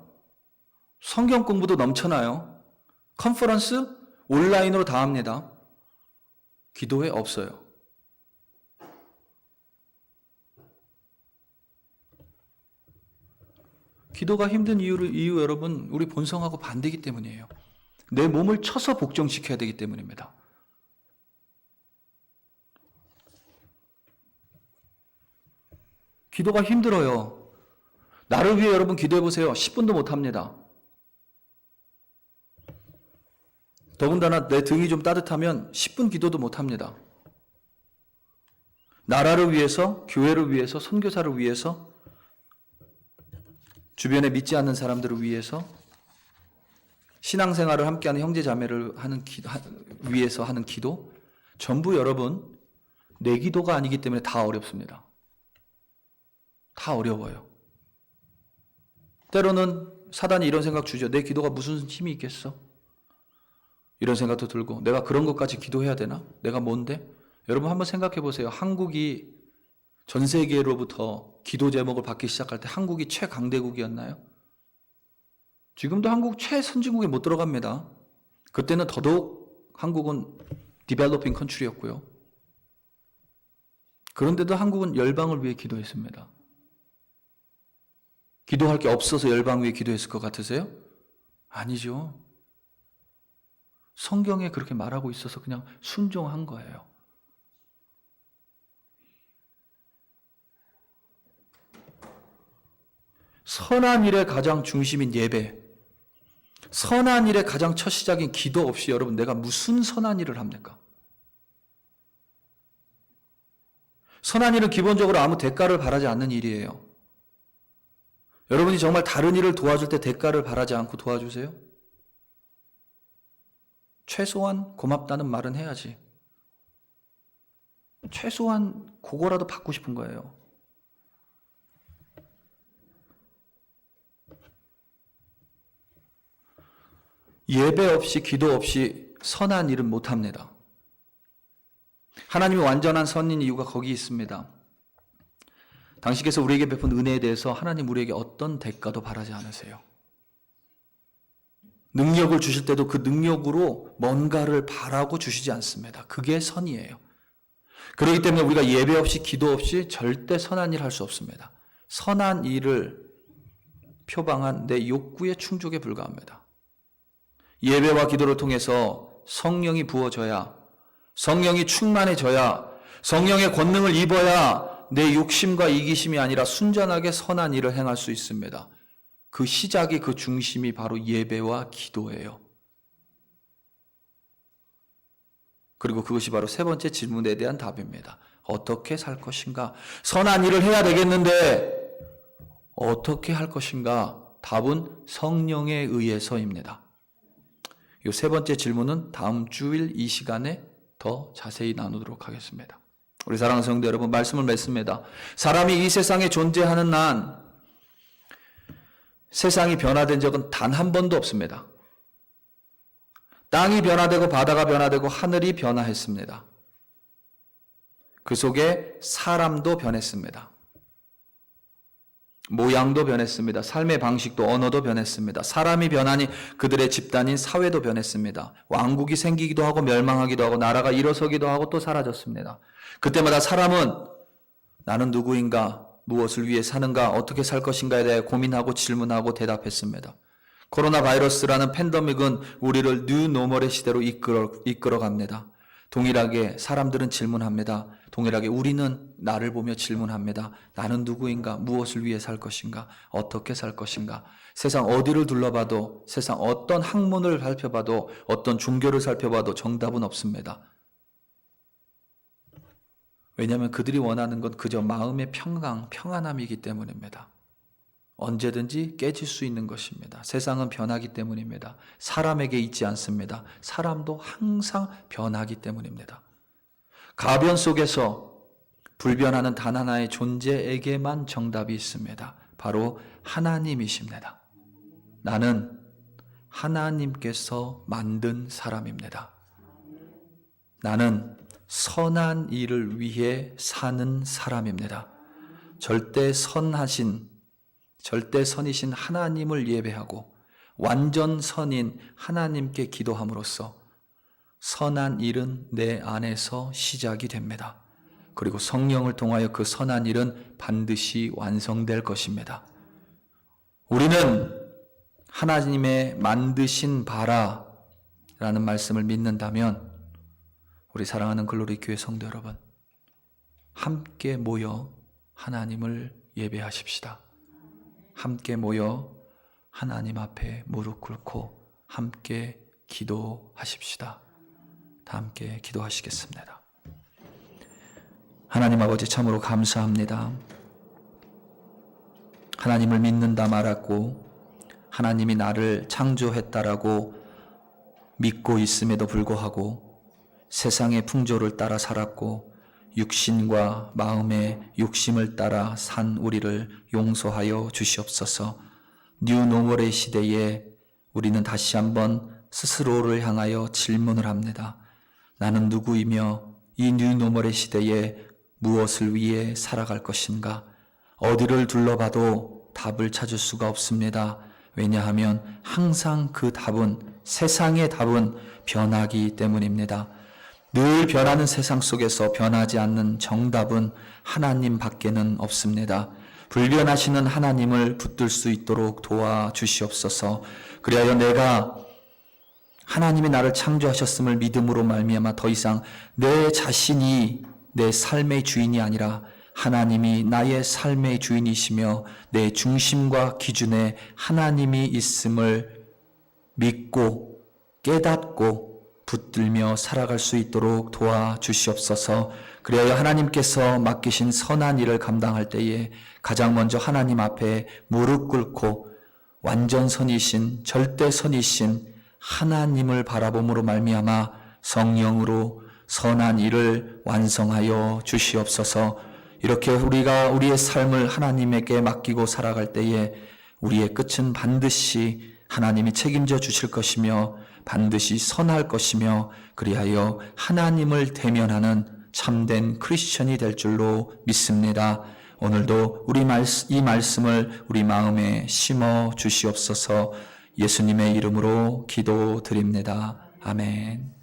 성경 공부도 넘쳐나요. 컨퍼런스 온라인으로 다 합니다. 기도회 없어요. 기도가 힘든 이유 여러분 우리 본성하고 반대이기 때문이에요. 내 몸을 쳐서 복종시켜야 되기 때문입니다. 기도가 힘들어요. 나를 위해 여러분 기도해 보세요. 10분도 못 합니다. 더군다나 내 등이 좀 따뜻하면 10분 기도도 못 합니다. 나라를 위해서, 교회를 위해서, 선교사를 위해서, 주변에 믿지 않는 사람들을 위해서, 신앙생활을 함께하는 형제자매를 위해서 하는 기도, 전부 여러분 내 기도가 아니기 때문에 다 어렵습니다. 다 어려워요. 때로는 사단이 이런 생각 주죠. 내 기도가 무슨 힘이 있겠어? 이런 생각도 들고 내가 그런 것까지 기도해야 되나? 내가 뭔데? 여러분 한번 생각해 보세요. 한국이 전 세계로부터 기도 제목을 받기 시작할 때 한국이 최강대국이었나요? 지금도 한국 최선진국에 못 들어갑니다. 그때는 더더욱 한국은 디벨로핑 컨트리였고요. 그런데도 한국은 열방을 위해 기도했습니다. 기도할 게 없어서 열방 위해 기도했을 것 같으세요? 아니죠. 성경에 그렇게 말하고 있어서 그냥 순종한 거예요. 선한 일의 가장 중심인 예배, 선한 일의 가장 첫 시작인 기도 없이 여러분 내가 무슨 선한 일을 합니까? 선한 일은 기본적으로 아무 대가를 바라지 않는 일이에요. 여러분이 정말 다른 일을 도와줄 때 대가를 바라지 않고 도와주세요? 최소한 고맙다는 말은 해야지. 최소한 그거라도 받고 싶은 거예요. 예배 없이 기도 없이 선한 일은 못합니다. 하나님이 완전한 선인 이유가 거기 있습니다. 당신께서 우리에게 베푼 은혜에 대해서 하나님 우리에게 어떤 대가도 바라지 않으세요. 능력을 주실 때도 그 능력으로 뭔가를 바라고 주시지 않습니다. 그게 선이에요. 그렇기 때문에 우리가 예배 없이 기도 없이 절대 선한 일 할 수 없습니다. 선한 일을 표방한 내 욕구의 충족에 불과합니다. 예배와 기도를 통해서 성령이 부어져야, 성령이 충만해져야, 성령의 권능을 입어야 내 욕심과 이기심이 아니라 순전하게 선한 일을 행할 수 있습니다. 그 시작이, 그 중심이 바로 예배와 기도예요. 그리고 그것이 바로 세 번째 질문에 대한 답입니다. 어떻게 살 것인가? 선한 일을 해야 되겠는데 어떻게 할 것인가? 답은 성령에 의해서입니다. 이 세 번째 질문은 다음 주일 이 시간에 더 자세히 나누도록 하겠습니다. 우리 사랑하는 성도 여러분, 말씀을 맺습니다. 사람이 이 세상에 존재하는 한 세상이 변화된 적은 단 한 번도 없습니다. 땅이 변화되고 바다가 변화되고 하늘이 변화했습니다. 그 속에 사람도 변했습니다. 모양도 변했습니다. 삶의 방식도, 언어도 변했습니다. 사람이 변하니 그들의 집단인 사회도 변했습니다. 왕국이 생기기도 하고 멸망하기도 하고 나라가 일어서기도 하고 또 사라졌습니다. 그때마다 사람은 나는 누구인가, 무엇을 위해 사는가, 어떻게 살 것인가에 대해 고민하고 질문하고 대답했습니다. 코로나 바이러스라는 팬데믹은 우리를 뉴노멀의 시대로 이끌어갑니다. 동일하게 사람들은 질문합니다. 동일하게 우리는 나를 보며 질문합니다. 나는 누구인가? 무엇을 위해 살 것인가? 어떻게 살 것인가? 세상 어디를 둘러봐도, 세상 어떤 학문을 살펴봐도, 어떤 종교를 살펴봐도 정답은 없습니다. 왜냐하면 그들이 원하는 건 그저 마음의 평안함이기 때문입니다. 언제든지 깨질 수 있는 것입니다. 세상은 변하기 때문입니다. 사람에게 있지 않습니다. 사람도 항상 변하기 때문입니다. 가변 속에서 불변하는 단 하나의 존재에게만 정답이 있습니다. 바로 하나님이십니다. 나는 하나님께서 만든 사람입니다. 나는 선한 일을 위해 사는 사람입니다. 절대 선이신 하나님을 예배하고 완전 선인 하나님께 기도함으로써 선한 일은 내 안에서 시작이 됩니다. 그리고 성령을 통하여 그 선한 일은 반드시 완성될 것입니다. 우리는 하나님의 만드신 바라라는 말씀을 믿는다면 우리 사랑하는 글로리 교회 성도 여러분, 함께 모여 하나님을 예배하십시다. 함께 모여 하나님 앞에 무릎 꿇고 함께 기도하십시다. 다 함께 기도하시겠습니다. 하나님 아버지, 참으로 감사합니다. 하나님을 믿는다 말았고 하나님이 나를 창조했다라고 믿고 있음에도 불구하고 세상의 풍조를 따라 살았고 육신과 마음의 욕심을 따라 산 우리를 용서하여 주시옵소서. 뉴노멀의 시대에 우리는 다시 한번 스스로를 향하여 질문을 합니다. 나는 누구이며 이 뉴노멀의 시대에 무엇을 위해 살아갈 것인가? 어디를 둘러봐도 답을 찾을 수가 없습니다. 왜냐하면 항상 그 답은, 세상의 답은 변하기 때문입니다. 늘 변하는 세상 속에서 변하지 않는 정답은 하나님 밖에는 없습니다. 불변하시는 하나님을 붙들 수 있도록 도와주시옵소서. 그리하여 내가 하나님이 나를 창조하셨음을 믿음으로 말미암아 더 이상 내 자신이 내 삶의 주인이 아니라 하나님이 나의 삶의 주인이시며 내 중심과 기준에 하나님이 있음을 믿고 깨닫고 붙들며 살아갈 수 있도록 도와주시옵소서. 그리하여 하나님께서 맡기신 선한 일을 감당할 때에 가장 먼저 하나님 앞에 무릎 꿇고 완전 선이신, 절대 선이신 하나님을 바라봄으로 말미암아 성령으로 선한 일을 완성하여 주시옵소서. 이렇게 우리가 우리의 삶을 하나님에게 맡기고 살아갈 때에 우리의 끝은 반드시 하나님이 책임져 주실 것이며 반드시 선할 것이며 그리하여 하나님을 대면하는 참된 크리스천이 될 줄로 믿습니다. 오늘도 이 말씀을 우리 마음에 심어 주시옵소서. 예수님의 이름으로 기도드립니다. 아멘.